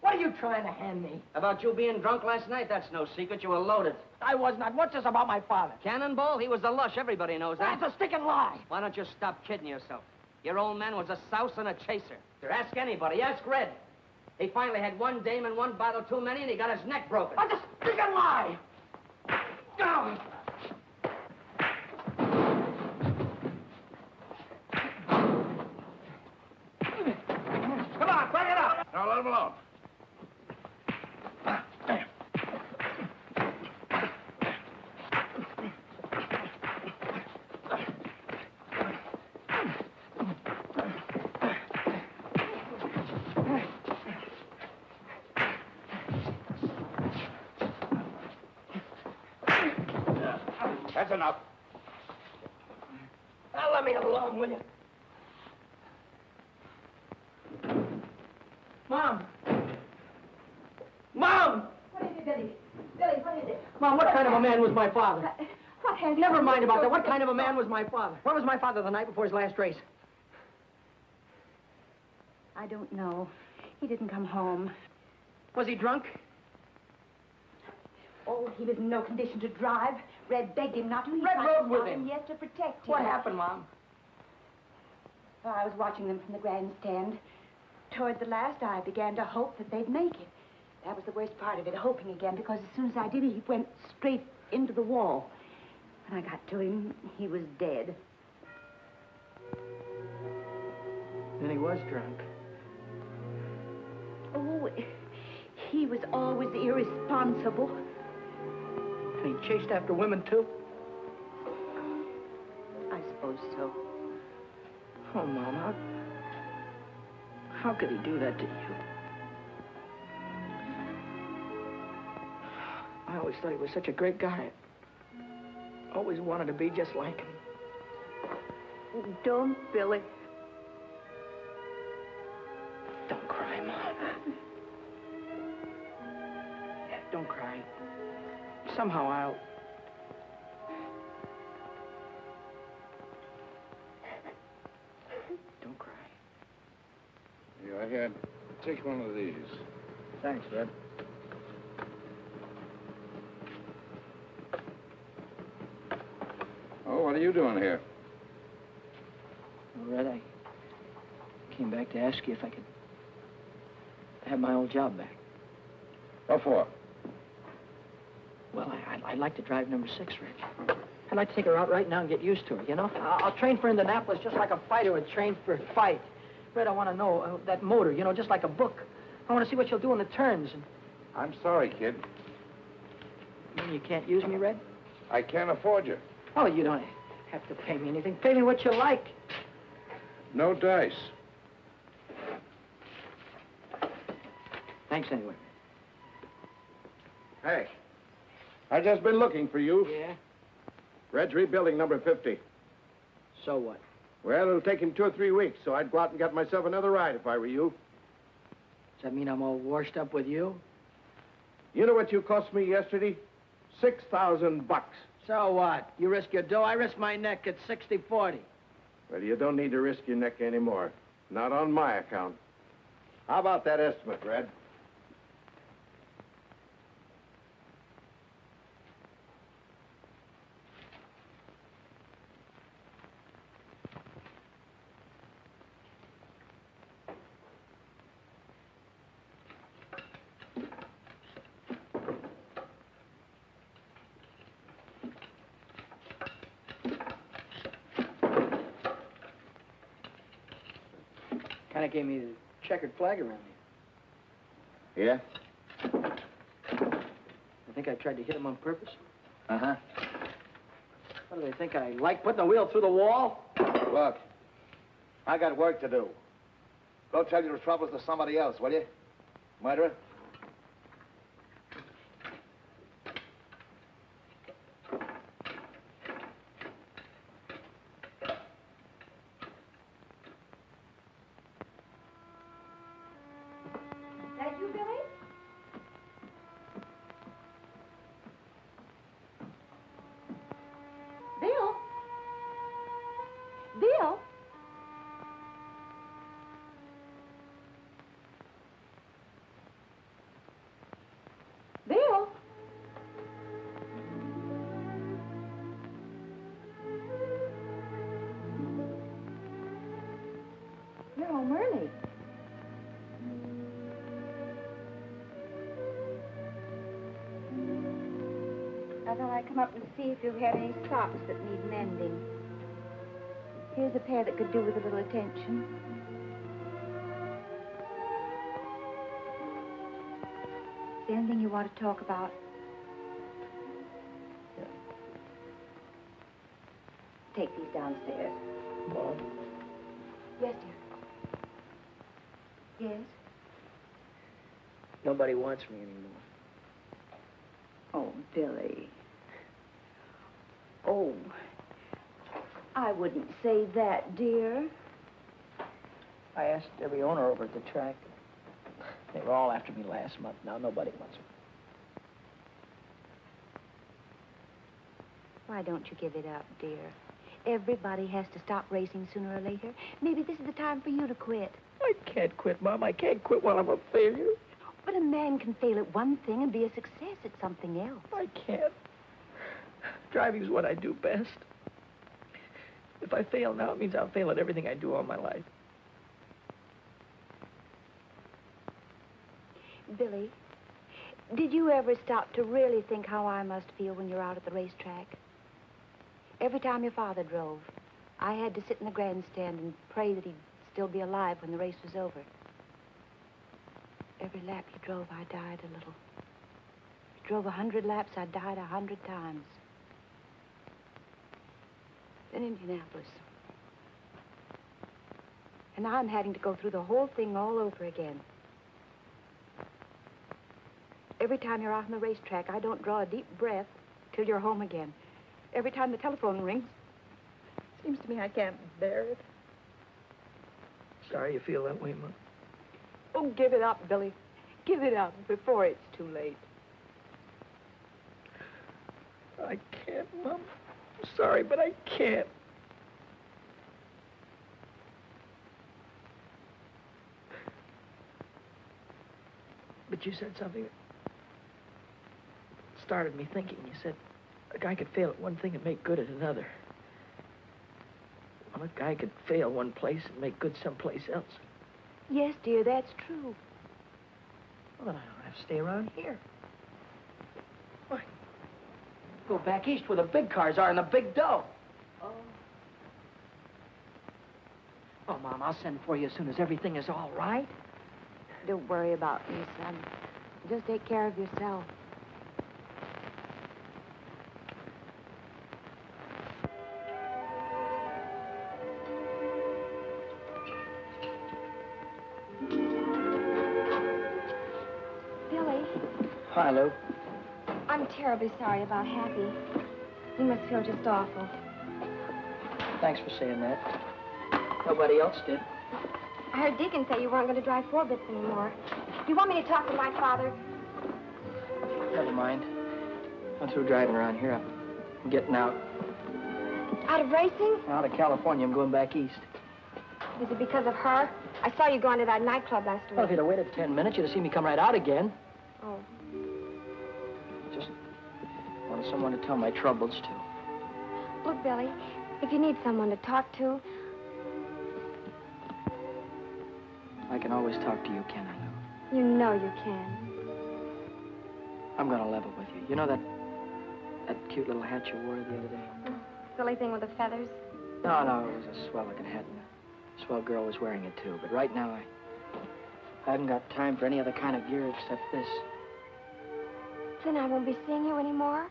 What are you trying to hand me? About you being drunk last night, that's no secret. You were loaded. I was not. What's this about my father? Cannonball, he was the lush. Everybody knows that. That's a sticking lie. Why don't you stop kidding yourself? Your old man was a souse and a chaser. Ask anybody. Ask Red. He finally had one dame and one bottle too many, and he got his neck broken. That's a sticking lie. Go. Come on, bring it up. Now, let him alone. That's enough. Now, let me alone, will you? Mom! Mom! What is it, Billy? Billy, what is it? Mom, what kind of a man was my father? What has... Never mind about that. What kind of a man was my father? Where was my father the night before his last race? I don't know. He didn't come home. Was he drunk? Oh, he was in no condition to drive. Red begged him not to. He Red tried rode to with stop him. Yes, to protect him. What happened, Mom? Well, I was watching them from the grandstand. Toward the last, I began to hope that they'd make it. That was the worst part of it, hoping again, because as soon as I did, he went straight into the wall. When I got to him, he was dead. Then he was drunk. Oh, he was always irresponsible. And he chased after women, too? I suppose so. Oh, Mom, how could he do that to you? I always thought he was such a great guy. Always wanted to be just like him. Don't, Billy. Don't cry, Mom. Don't cry. Somehow I'll... Don't cry. Yeah, here. Take one of these. Thanks, Red. Oh, what are you doing here? Well, Red, I came back to ask you if I could have my old job back. What for? Well, I'd like to drive number 6, Red. I'd like to take her out right now and get used to her, you know? I'll train for Indianapolis just like a fighter would train for a fight. Red, I want to know that motor, you know, just like a book. I want to see what you'll do in the turns. And... I'm sorry, kid. You mean you can't use me, Red? I can't afford you. Oh, you don't have to pay me anything. Pay me what you like. No dice. Thanks anyway. Hey, I've just been looking for you. Yeah? Red's rebuilding number 50. So what? Well, it'll take him 2 or 3 weeks, so I'd go out and get myself another ride if I were you. Does that mean I'm all washed up with you? You know what you cost me yesterday? $6,000. So what? You risk your dough, I risk my neck at 60-40. Well, you don't need to risk your neck anymore. Not on my account. How about that estimate, Red? Kind of gave me the checkered flag around here. Yeah? I think I tried to hit him on purpose. Uh-huh. What do they think? I like putting the wheel through the wall? Look, I got work to do. Go tell your troubles to somebody else, will you? Murderer? You're home early. I thought I'd come up and see if you had any socks that need mending. Here's a pair that could do with a little attention. Is there anything you want to talk about? Yeah. Take these downstairs. Mom? Yes, dear. Yes? Nobody wants me anymore. Oh, Billy. Oh, I wouldn't say that, dear. I asked every owner over at the track. They were all after me last month. Now nobody wants me. Why don't you give it up, dear? Everybody has to stop racing sooner or later. Maybe this is the time for you to quit. I can't quit, Mom. I can't quit while I'm a failure. But a man can fail at one thing and be a success at something else. I can't. Driving's what I do best. If I fail now, it means I'll fail at everything I do all my life. Billy, did you ever stop to really think how I must feel when you're out at the racetrack? Every time your father drove, I had to sit in the grandstand and pray that he'd still be alive when the race was over. Every lap he drove, I died a little. He drove 100 laps, I died 100 times. Then Indianapolis. And now I'm having to go through the whole thing all over again. Every time you're out on the racetrack, I don't draw a deep breath till you're home again. Every time the telephone rings, it seems to me I can't bear it. Sorry you feel that way, Mom. Oh, give it up, Billy. Give it up before it's too late. I can't, Mom. I'm sorry, but I can't. But you said something that started me thinking. You said a guy could fail at one thing and make good at another. Well, a guy could fail one place and make good someplace else. Yes, dear, that's true. Well, then I don't have to stay around here. Why? Go back east where the big cars are and the big dough. Oh, Mom, I'll send for you as soon as everything is all right. Don't worry about me, son. Just take care of yourself. Billy, Hi, Lou. I'm terribly sorry about Happy. You must feel just awful. Thanks for saying that. Nobody else did. I heard Deacon say you weren't going to drive 4-bits anymore. Do you want me to talk to my father? Never mind. I'm through driving around here. I'm getting out. Out of racing? Out of California. I'm going back east. Is it because of her? I saw you going to that nightclub last week. Well, if you'd have waited 10 minutes, you'd have seen me come right out again. Oh. Just wanted someone to tell my troubles to. Look, Billy, if you need someone to talk to, I can always talk to you, can I, Lou? you know you can. I'm going to level with you. You know that cute little hat you wore the other day? Silly thing with the feathers. No, it was a swell-looking hat, and a swell girl was wearing it, too. But right now, I haven't got time for any other kind of gear except this. Then I won't be seeing you anymore.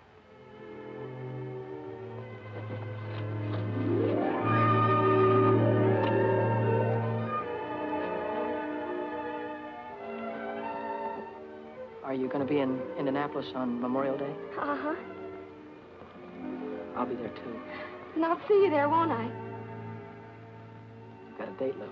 Are you going to be in Indianapolis on Memorial Day? Uh-huh. I'll be there, too. And I'll see you there, won't I? Got a date, Lou.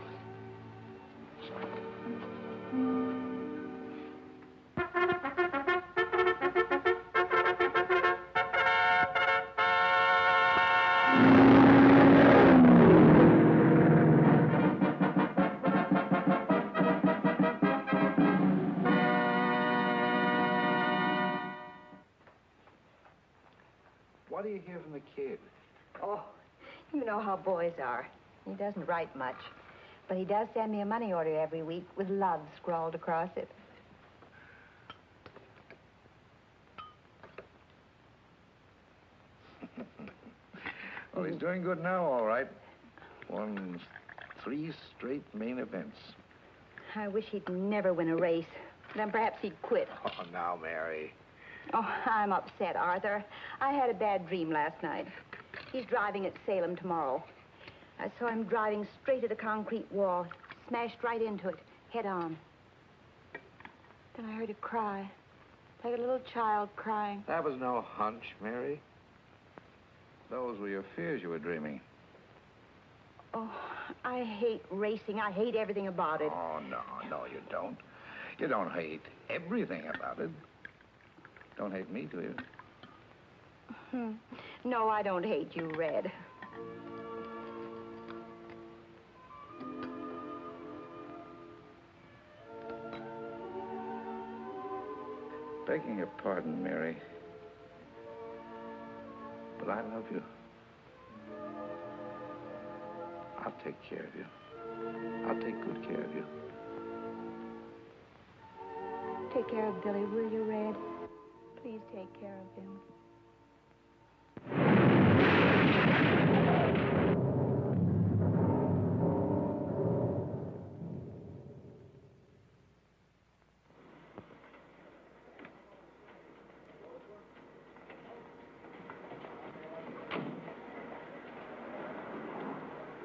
What do you hear from the kid? Oh, you know how boys are. He doesn't write much. But he does send me a money order every week with love scrawled across it. Well, he's doing good now, all right. Won 3 straight main events. I wish he'd never win a race. Then perhaps he'd quit. Oh, now, Mary. Oh, I'm upset, Arthur. I had a bad dream last night. He's driving at Salem tomorrow. I saw him driving straight at a concrete wall, smashed right into it, head on. Then I heard a cry, like a little child crying. That was no hunch, Mary. Those were your fears you were dreaming. Oh, I hate racing. I hate everything about it. Oh, no, you don't. You don't hate everything about it. Don't hate me, do you? No, I don't hate you, Red. Begging your pardon, Mary, but I love you. I'll take care of you. I'll take good care of you. Take care of Billy, will you, Red? Please take care of him.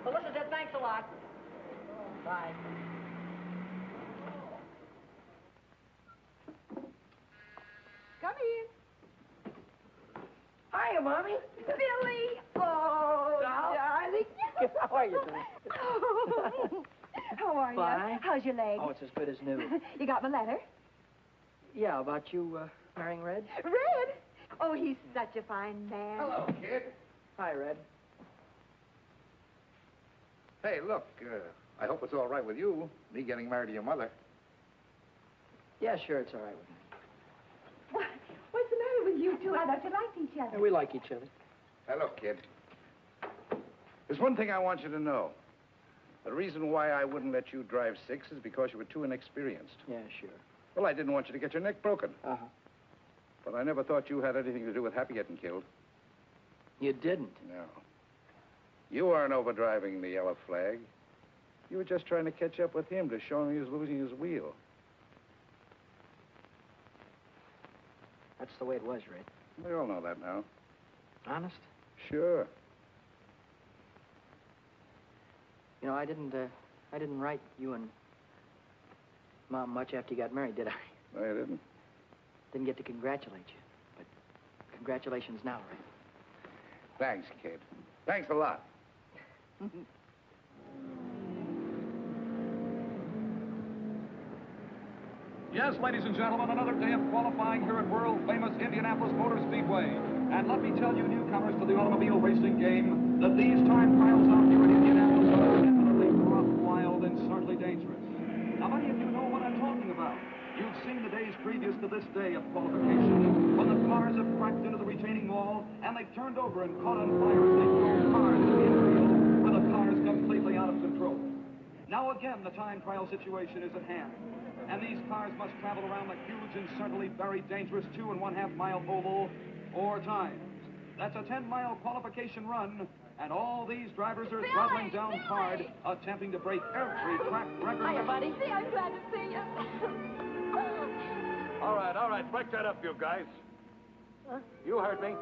Well, listen, Ted, thanks a lot. Bye. Come in. Hiya, Mommy. Billy! Oh, darling. How are you doing? How are you? Fine. How's your leg? Oh, it's as good as new. You got my letter? Yeah, about you marrying Red? Red? Oh, he's such a fine man. Hello, kid. Hi, Red. Hey, look, I hope it's all right with you, me getting married to your mother. Yeah, sure, it's all right with me. What's the matter with you two? I thought you liked each other. Yeah, we like each other. Hey, look, kid. There's one thing I want you to know. The reason why I wouldn't let you drive 6 is because you were too inexperienced. Yeah, sure. Well, I didn't want you to get your neck broken. Uh-huh. But I never thought you had anything to do with Happy getting killed. You didn't? No. You weren't overdriving the yellow flag. You were just trying to catch up with him to show him he was losing his wheel. That's the way it was, Red. We all know that now. Honest? Sure. You know, I didn't write you and Mom much after you got married, did I? No, you didn't. Didn't get to congratulate you. But congratulations now, Red. Thanks, kid. Thanks a lot. Yes, ladies and gentlemen, another day of qualifying here at world-famous Indianapolis Motor Speedway. And let me tell you, newcomers to the automobile racing game, that these time trials out here in Indianapolis are definitely rough, wild, and certainly dangerous. Now, many of you know what I'm talking about. You've seen the days previous to this day of qualification, when the cars have cracked into the retaining wall, and they've turned over and caught on fire as they throw cars into the infield, where the cars completely out of control. Now again, the time trial situation is at hand. And these cars must travel around the huge and certainly very dangerous 2.5 mile oval 4 times. That's a 10-mile qualification run, and all these drivers are throttling down hard, attempting to break every track record. Hiya, buddy. See, I'm glad to see you. All right, break that up, you guys. Huh? You heard me.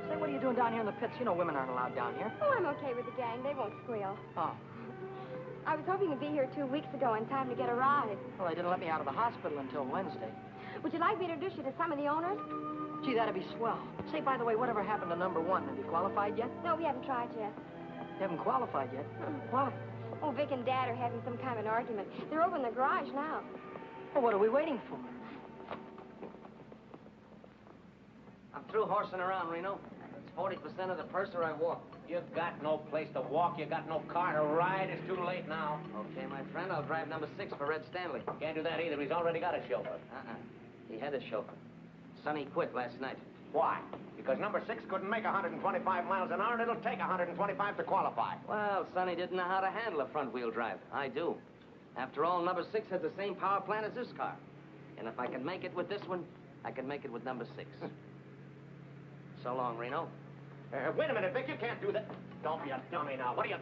Say, what are you doing down here in the pits? You know women aren't allowed down here. Oh, I'm okay with the gang. They won't squeal. Oh. I was hoping to be here 2 weeks ago in time to get a ride. Well, they didn't let me out of the hospital until Wednesday. Would you like me to introduce you to some of the owners? Gee, that'd be swell. Say, by the way, whatever happened to number 1? Have you qualified yet? No, we haven't tried yet. You haven't qualified yet? Why? Oh, Vic and Dad are having some kind of an argument. They're over in the garage now. Well, what are we waiting for? I'm through horsing around, Reno. It's 40% of the purse or I walk. You've got no place to walk. You got no car to ride. It's too late now. Okay, my friend, I'll drive number 6 for Red Stanley. Can't do that either. He's already got a chauffeur. He had a chauffeur. Sonny quit last night. Why? Because number 6 couldn't make 125 miles an hour, and it'll take 125 to qualify. Well, Sonny didn't know how to handle a front-wheel drive. I do. After all, number 6 has the same power plant as this car. And if I can make it with this one, I can make it with number 6. So long, Reno. Wait a minute, Vic, you can't do that. Don't be a dummy now. What are you...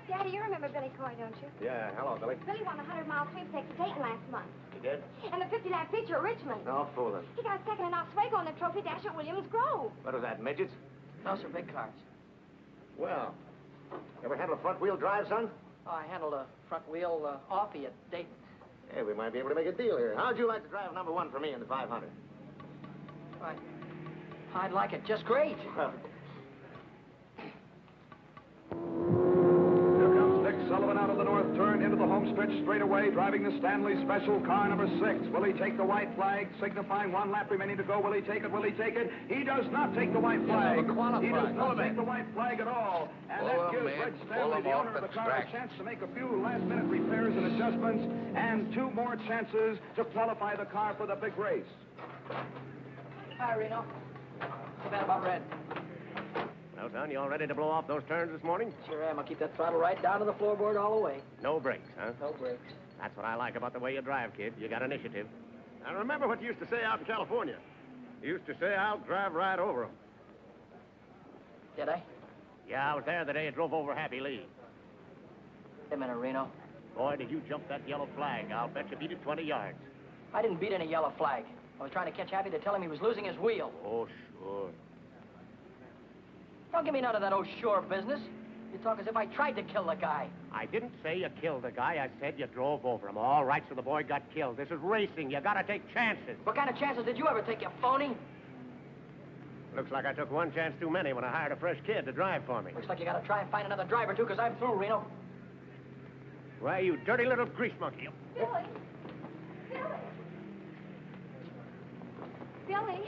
Daddy, you remember Billy Coy, don't you? Yeah, hello, Billy. Billy won the 100-mile sweepstakes at Dayton last month. You did? And the 50-lap feature at Richmond. No fooling. He got second in Oswego in the trophy dash at Williams Grove. What was that, midgets? Those are big cars. Well, ever handle a front-wheel drive, son? Oh, I handled a front wheel offie at Dayton. Hey, we might be able to make a deal here. How'd you like to drive number 1 for me in the 500? I'd like it just great. Here comes Dick Sullivan out of the north turn into the home stretch straightaway, driving the Stanley Special, car number 6. Will he take the white flag, signifying 1 lap remaining to go? Will he take it? Will he take it? He does not take the white flag. He does not take the white flag at all. And that gives Red Stanley, the owner of the car, a chance to make a few last-minute repairs and adjustments, and 2 more chances to qualify the car for the big race. Hi, Reno. Too bad about Red. Well, son, you all ready to blow off those turns this morning? Sure am. I'll keep that throttle right down to the floorboard all the way. No brakes, huh? No brakes. That's what I like about the way you drive, kid. You got initiative. Now, remember what you used to say out in California. You used to say, I'll drive right over them. Did I? Yeah, I was there the day you drove over Happy Lee. Wait a minute, Reno. Boy, did you jump that yellow flag. I'll bet you beat it 20 yards. I didn't beat any yellow flag. I was trying to catch Happy to tell him he was losing his wheel. Oh, sure. Don't give me none of that oh sure business. You talk as if I tried to kill the guy. I didn't say you killed the guy. I said you drove over him. All right, so the boy got killed. This is racing. You gotta take chances. What kind of chances did you ever take, you phony? Looks like I took 1 chance too many when I hired a fresh kid to drive for me. Looks like you gotta try and find another driver, too, because I'm through, Reno. Why, you dirty little grease monkey. Billy. Billy,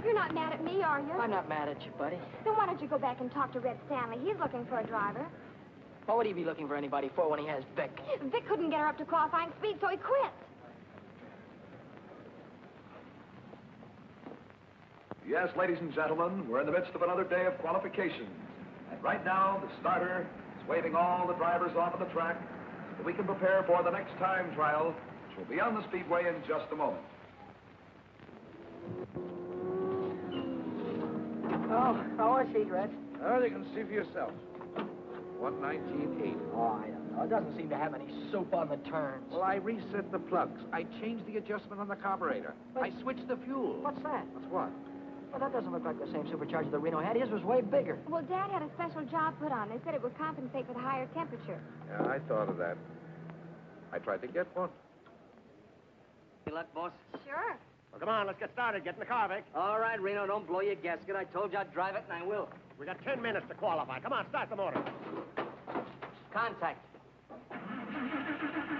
you're not mad at me, are you? I'm not mad at you, buddy. Then why don't you go back and talk to Red Stanley? He's looking for a driver. What would he be looking for anybody for when he has Vic? Vic couldn't get her up to qualifying speed, so he quit. Yes, ladies and gentlemen, we're in the midst of another day of qualifications. And right now, the starter is waving all the drivers off of the track so that we can prepare for the next time trial, which will be on the speedway in just a moment. Oh, how are she, Red? Oh, you can see for yourself. 119.8. Oh, I don't know. It doesn't seem to have any soup on the turns. Well, I reset the plugs. I changed the adjustment on the carburetor. I switched the fuel. What's that? What's what? Well, that doesn't look like the same supercharger that Reno had. His was way bigger. Well, Dad had a special job put on. They said it would compensate for the higher temperature. Yeah, I thought of that. I tried to get one. Good luck, boss. Sure. Well, come on, let's get started. Get in the car, Vic. All right, Reno, don't blow your gasket. I told you I'd drive it, and I will. We got 10 minutes to qualify. Come on, start the motor. Contact.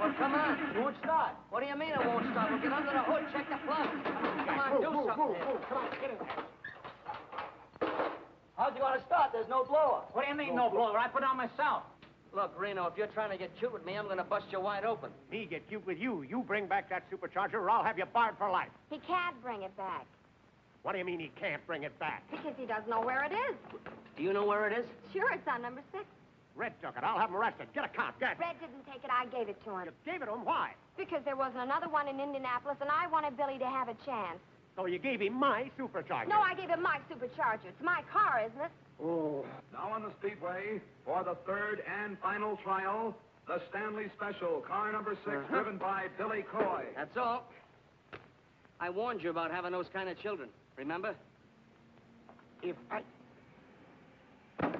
Well, come on. It won't start. What do you mean it won't start? We'll get under the hood, check the plug. Come on, do something. Come on, get in there. How's it going to start? There's no blower. What do you mean, no blower? I put it on myself. Look, Reno, if you're trying to get cute with me, I'm going to bust you wide open. Me get cute with you. You bring back that supercharger, or I'll have you barred for life. He can't bring it back. What do you mean he can't bring it back? Because he doesn't know where it is. Do you know where it is? Sure, it's on number 6. Red took it. I'll have him arrested. Get a cop. Get. Red didn't take it. I gave it to him. You gave it to him? Why? Because there wasn't another one in Indianapolis, and I wanted Billy to have a chance. So you gave him my supercharger? No, I gave him my supercharger. It's my car, isn't it? Oh. Now on the speedway, for the third and final trial, the Stanley Special, car number 6, driven by Billy Coy. That's all. I warned you about having those kind of children, remember? If I... Now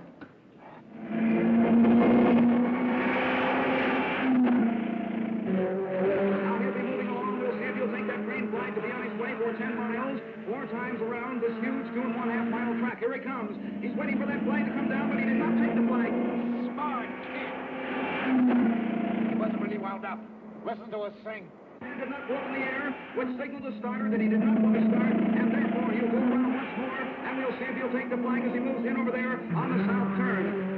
he'll be moving along. We'll see if he'll take that green flag to be on his way for 10 miles. 4 times around this huge 2.5 mile track. Here he comes. He's waiting for that flag to come down, but he did not take the flag. Smart kid. He wasn't really wound up. Listen to us sing. He did not go up in the air, which signaled the starter that he did not want to start, and therefore he'll go around once more, and we'll see if he'll take the flag as he moves in over there on the south turn.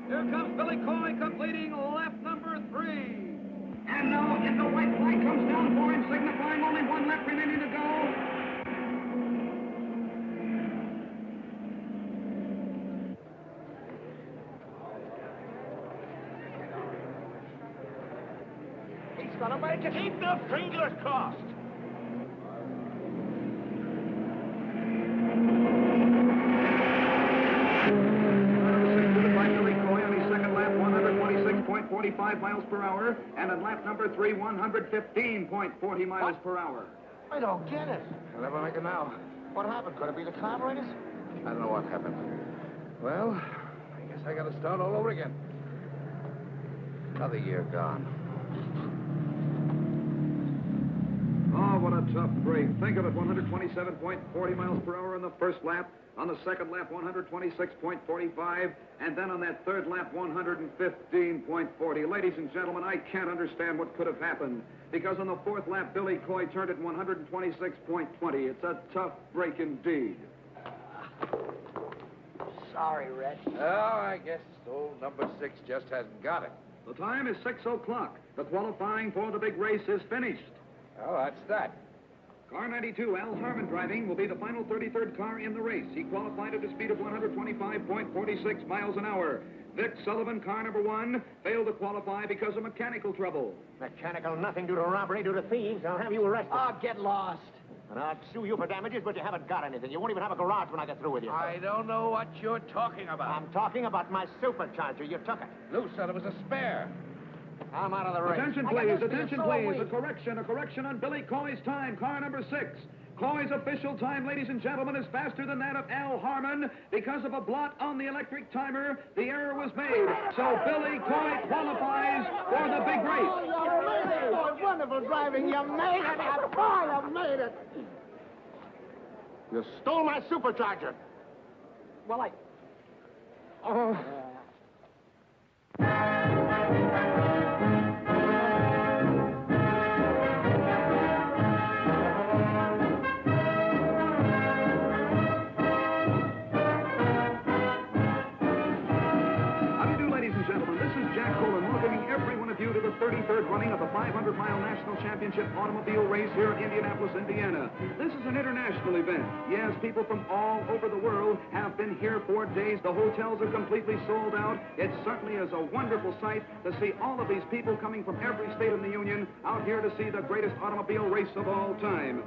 Here comes Billy Coy completing lap number 3. And now, if the white flag comes down for him, signifying only one lap remaining to go. He's gonna make it. Keep the fingers crossed. By Billy Coy on his second lap, 126.45 miles per hour, and on lap number 3, 115.40 miles per hour. I don't get it. I'll never make it now. What happened? Could it be the carburetors? I don't know what happened. Well, I guess I gotta start all over again. Another year gone. Oh, what a tough break. Think of it, 127.40 miles per hour on the first lap. On the second lap, 126.45. And then on that third lap, 115.40. Ladies and gentlemen, I can't understand what could have happened. Because on the fourth lap, Billy Coy turned it 126.20. It's a tough break indeed. Sorry, Red. Oh, I guess old number 6 just hasn't got it. The time is 6 o'clock. The qualifying for the big race is finished. Oh, that's that. Car 92, Al Harmon driving, will be the final 33rd car in the race. He qualified at a speed of 125.46 miles an hour. Vic Sullivan, car number 1, failed to qualify because of mechanical trouble. Mechanical nothing due to robbery, due to thieves. I'll have you arrested. Oh, get lost. And I'll sue you for damages, but you haven't got anything. You won't even have a garage when I get through with you. I don't know what you're talking about. I'm talking about my supercharger. You took it. Lou said it was a spare. I'm out of the race. Attention, please, attention, please. A correction on Billy Coy's time, car number 6. Coy's official time, ladies and gentlemen, is faster than that of Al Harmon. Because of a blot on the electric timer, the error was made. So Billy Coy qualifies for the big race. Oh, you made it. Oh, wonderful driving. You made it. Oh, you made it. You stole my supercharger. Well, Oh. You to the 33rd running of the 500-mile National Championship Automobile Race here in Indianapolis, Indiana. This is an international event. Yes, people from all over the world have been here for days. The hotels are completely sold out. It certainly is a wonderful sight to see all of these people coming from every state in the Union out here to see the greatest automobile race of all time.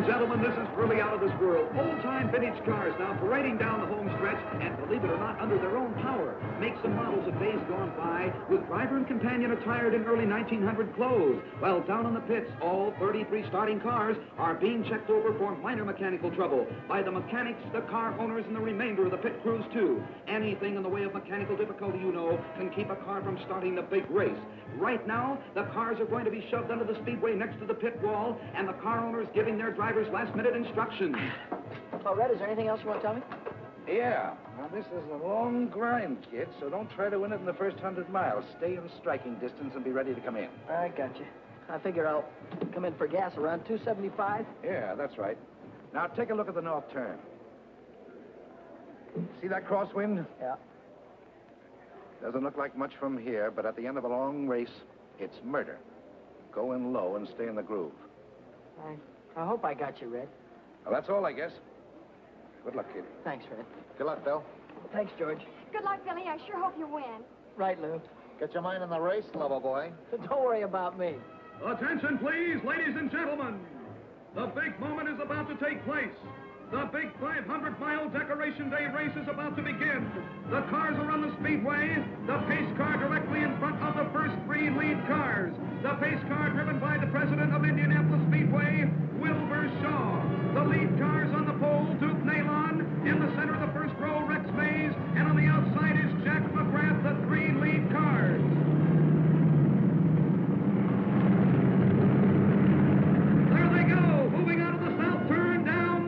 Gentlemen, this is really out of this world. Old-time vintage cars now parading down the home stretch, and believe it or not, under their own power. Makes and models of days gone by, with driver and companion attired in early 1900 clothes. While down on the pits, all 33 starting cars are being checked over for minor mechanical trouble by the mechanics, the car owners, and the remainder of the pit crews, too. Anything in the way of mechanical difficulty, you know, can keep a car from starting the big race. Right now, the cars are going to be shoved under the speedway next to the pit wall, and the car owners giving their drivers last-minute instructions. Oh, Red, is there anything else you want to tell me? Yeah. Now, this is a long grind, kid, so don't try to win it in the first 100 miles. Stay in striking distance and be ready to come in. I got you. I figure I'll come in for gas around 275. Yeah, that's right. Now, take a look at the north turn. See that crosswind? Yeah. Doesn't look like much from here, but at the end of a long race, it's murder. Go in low and stay in the groove. I hope I got you, Red. Well, that's all, I guess. Good luck, kid. Thanks, Red. Good luck, Bill. Thanks, George. Good luck, Billy. I sure hope you win. Right, Lou. Get your mind in the race, lover boy. Don't worry about me. Attention, please, ladies and gentlemen. The big moment is about to take place. The big 500-mile Decoration Day race is about to begin. The cars are on the speedway. The pace car directly in front of the first three lead cars. The pace car driven by the president of Indianapolis Speedway, Wilbur Shaw. The lead cars on the pole, Duke Nalon. In the center of the first row, Rex Mays. And on the outside is Jack McGrath, the three lead cars. There they go, moving out of the south turn down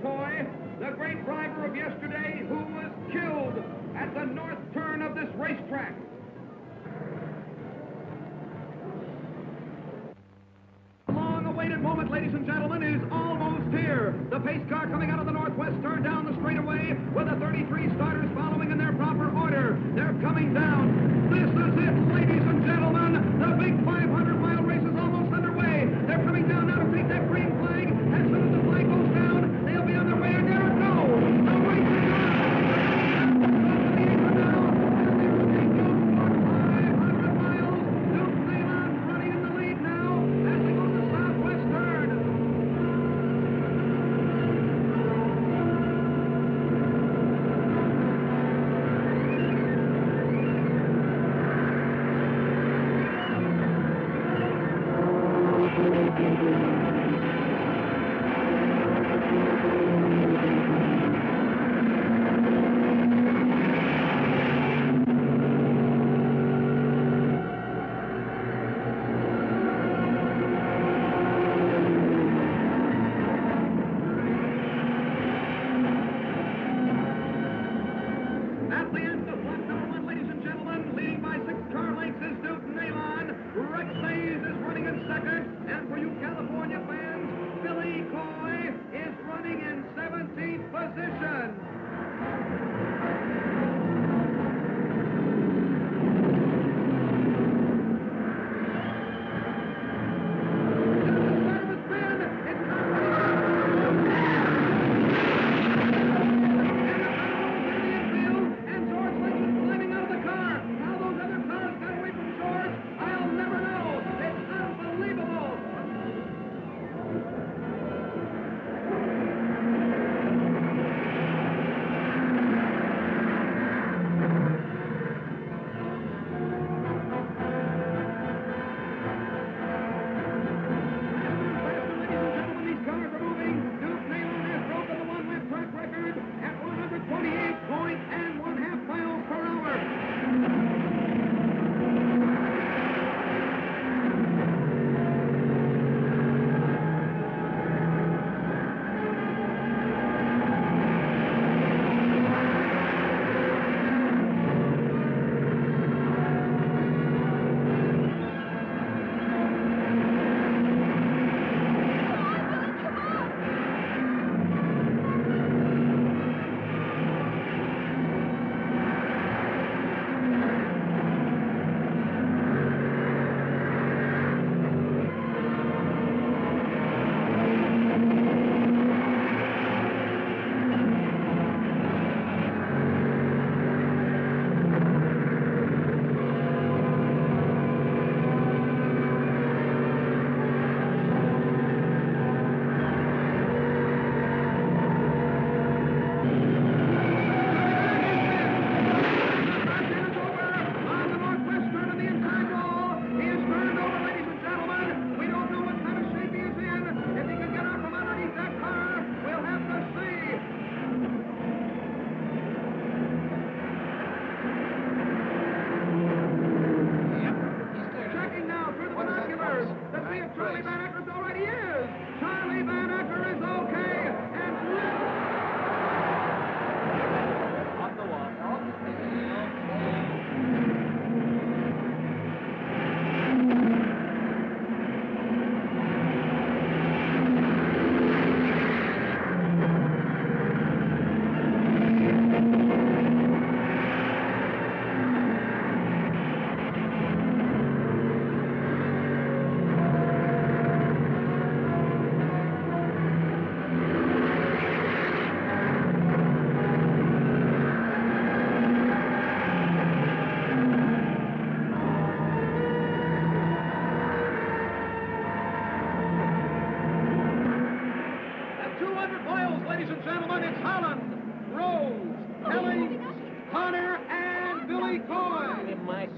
Coy, the great driver of yesterday who was killed at the north turn of this racetrack. Long-awaited moment, ladies and gentlemen, is almost here. The pace car coming out of the northwest turn down the straightaway with the 33 starters following in their proper order. They're coming down. This is it, ladies and gentlemen. The big 500-mile race is almost underway. They're coming down now to take that green flag. As soon as the flag goes down, they'll be on their way, and there it goes. The race is on.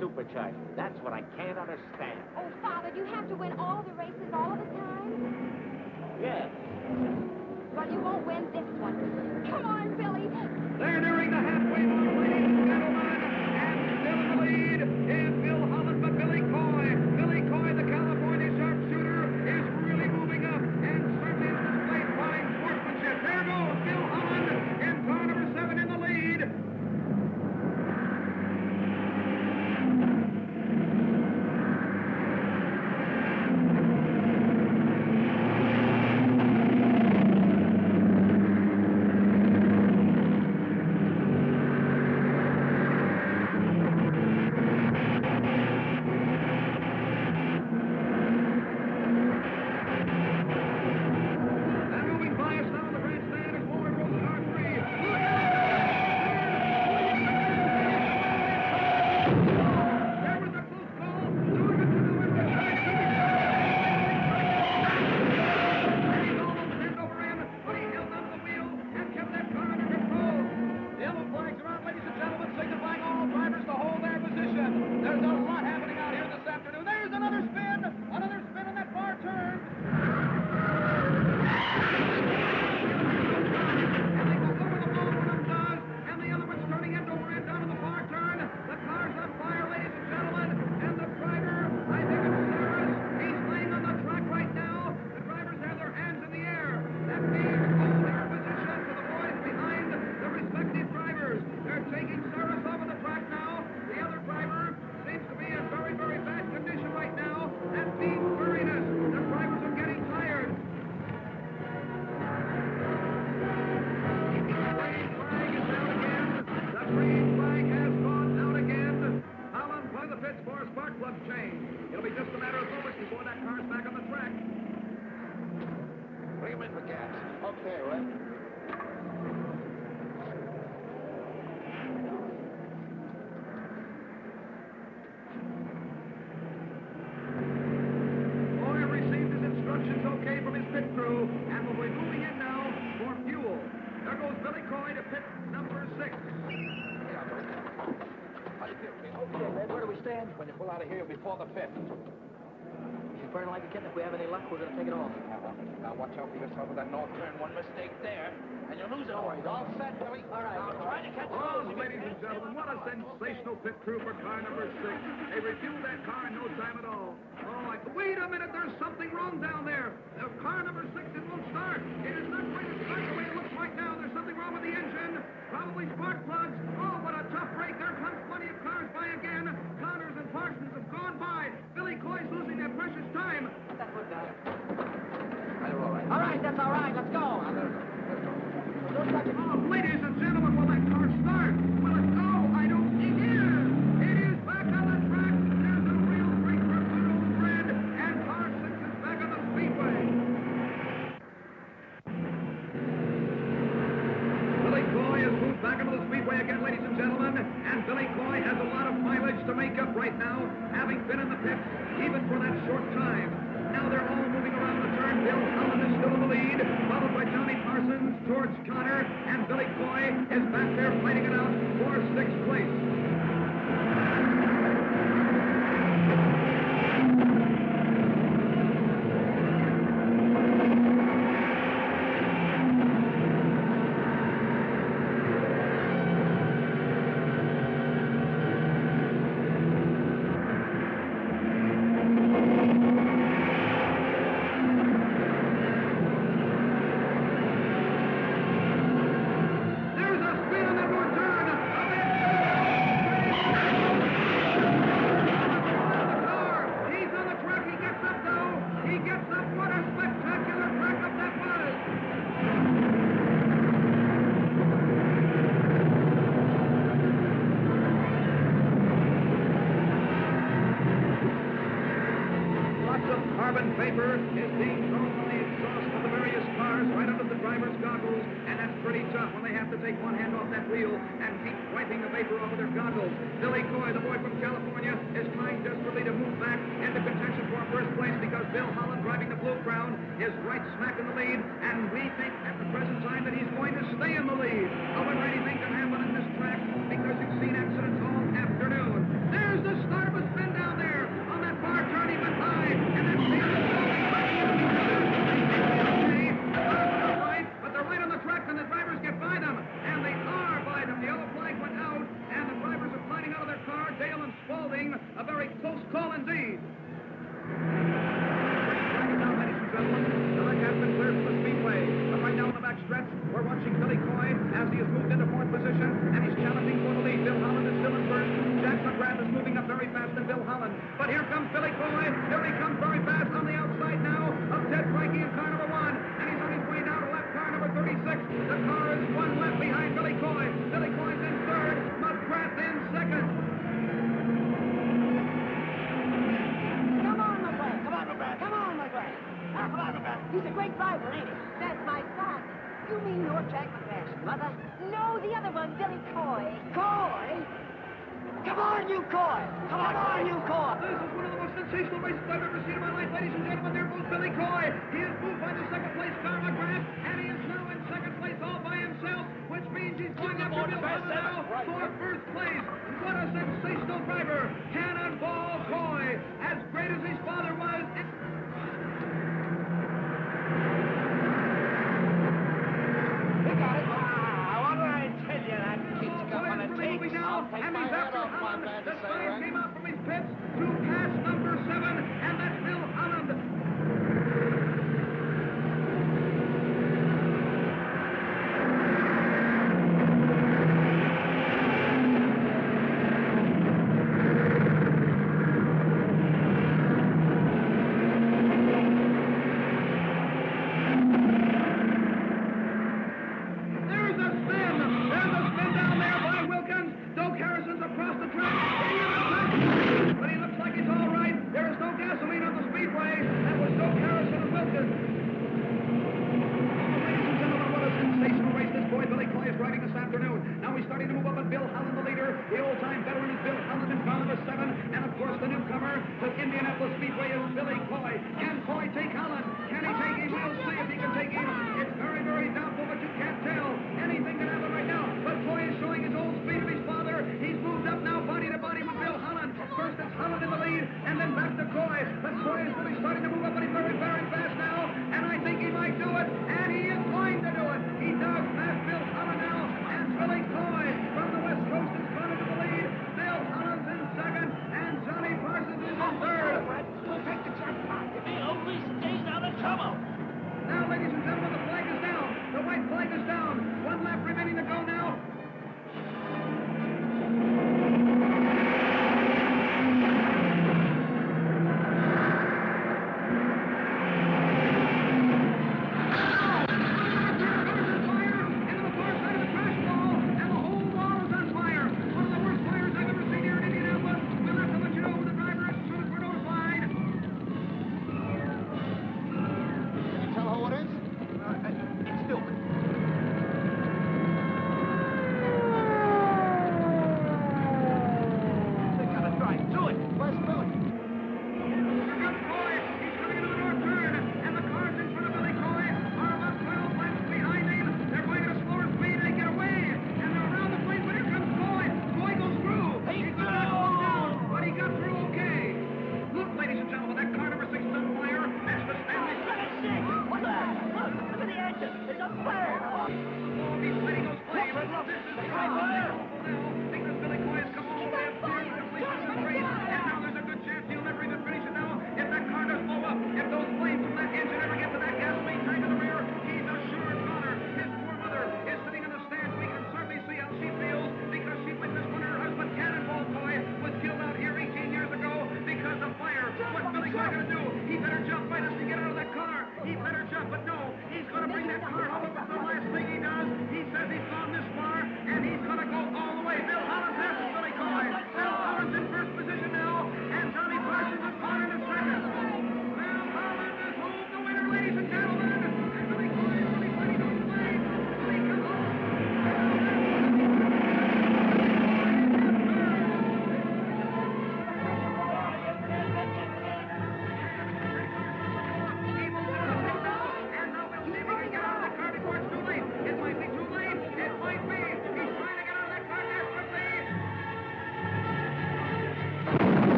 Supercharger. That's what I can't understand. Oh, Father, do you have to win all the races all of the time? Yes. Well, you won't win this one. Come on, Billy. They're nearing the halfway mark, ladies and gentlemen. And still in the lead is Bill Holland, but Billy Coy. Billy Coy, the California sharpshooter, is really moving up and certainly has displayed fine sportsmanship. There goes spark plug change. It'll be just a matter of moments before that car's back on the track. Bring him in for gas. Okay, Red. Boyer received his instructions okay from his pit crew, and will be moving in now for fuel. There goes Billy Coy to pit number 6. Okay, Red, where do we stand? When you pull out of here, before the pit. She's burning like a kitten. If we have any luck, we're going to take it off. Now, watch out for yourself with that north turn. One mistake there, and you'll lose it all. All set, Billy? All right. Now, try to catch Oh, those. ladies and gentlemen, what a sensational pit crew for car number 6. They refueled that car in no time at all. Oh, wait a minute, there's something wrong down there. Car number 6, it won't start. It is not going to start the way it looks right now. There's something wrong with the engine. Probably spark plugs. Oh, what a tough break. There comes plenty of cars by again. Connors and Parsons have gone by. Billy Coy's losing that precious time. That foot down. All right. All right, that's all right. Let's go. Oh, ladies and gentlemen, will that car start? Will it go? I don't think it is. It is back on the track. There's a real break for good old Fred, and car 6 is back on the speedway. Billy Coy has moved back into the speedway again, ladies and gentlemen, and Billy Coy has a lot of mileage to make up right now, having been in the pits even for that short time. Now they're all moving around the turn. Bill Holland is still in the lead, followed by Johnny Parsons, George Connor, and Billy Coy is back there fighting it out for 6th place. Carbon vapor is being thrown from the exhaust of the various cars right under the driver's goggles, and that's pretty tough when they have to take one hand off that wheel and keep wiping the vapor off of their goggles. Billy Coy, the boy from California, is trying desperately to move back into contention for first place because Bill Holland, driving the Blue Crown, is right smack in the lead, and we think at the present time that he's going to stay in the lead. However, anything can happen in this track because you've seen accidents all afternoon. There's the start of a spin down there. On that far turn, he went high, and then but they're right on the track, and the drivers get by them, and they are by them. The yellow flag went out, and the drivers are sliding out of their car. Dale and Spaulding, a very close call indeed. Now, ladies and gentlemen, the leg has been cleared from the speedway, but right now in the back stretch, we're watching Billy Coy as he has moved into 4th position, and he's challenging for the lead. Bill Holland is still in 1st. Jack McGrath is moving up very fast than Bill Holland, but here comes Billy Coy. Here he comes very fast on the outside now of Ted Frankie in car number 1, and he's on his way down to lap car number 36. The car is 1 lap behind Billy Coy. Billy Coy's in 3rd, McGrath in 2nd. Come on, McGrath. Come on, McGrath. Come on, McGrath. Come on, McGrath. He's a great driver, ain't he? That's my son. You mean you're Jack McGrath's mother? No, the other one, Billy Coy. Coy? Come on, you Coy! Come on, you Coy! This is one of the most sensational races I've ever seen in my life, ladies and gentlemen. There goes Billy Coy. He is moved by the 2nd place car, McGrath, and he is now in 2nd place all by himself, which means he's going after Bill Holland now for 1st place. What a sensational driver! Cannonball Coy, as great as his father was. He got it. What did I tell you? That kid's got what it takes. Now, and he's after Holland. The sign came out from his pits to pass number 7, and that's Bill Holland. Indianapolis Speedway is Billy Coy. Can Coy take Holland? Can he take him? We'll see if he can take him. It's very, very doubtful, but you can't tell. Anything can happen right now. But Coy is showing his old speed of his father. He's moved up now, body to body with Bill Holland. First it's Holland in the lead, and then back to Coy. But Coy is really starting to move up, but he's very, very fast now. And I think he might do it, and he is going to do it. He does pass Bill Holland now, and Billy Coy from the West Coast is gone into the lead. Bill Holland's in second, and Johnny Parsons is in third. We'll take the jackpot if he only stays out of trouble. Now, ladies and gentlemen, the flag is down. The white flag is down. One lap remaining to go now.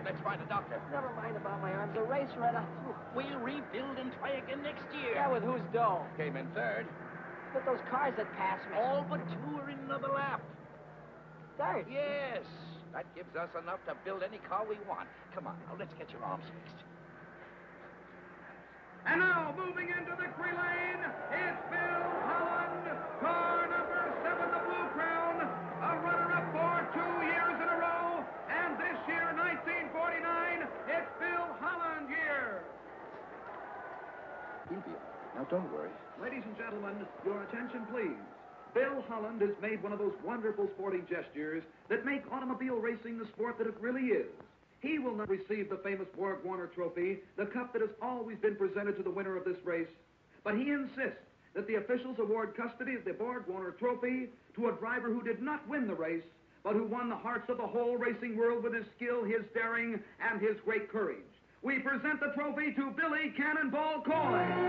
Let's find a doctor. Never mind about my arms. A race right up. We'll rebuild and try again next year. Yeah, with whose dough? Came in third. But those cars that passed me. All but two are in another lap. Third? Yes. That gives us enough to build any car we want. Come on, now, let's get your arms fixed. And now, moving into victory lane, it's Bill Holland, car number 7, the Blue Crown, a runner-up for 2 years in a row, and this year, 1949, it's Bill Holland year. Now, don't worry. Ladies and gentlemen, your attention, please. Bill Holland has made one of those wonderful sporting gestures that make automobile racing the sport that it really is. He will not receive the famous Borg-Warner Trophy, the cup that has always been presented to the winner of this race, but he insists that the officials award custody of the Borg-Warner Trophy to a driver who did not win the race, but who won the hearts of the whole racing world with his skill, his daring, and his great courage. We present the trophy to Billy Cannonball Coy.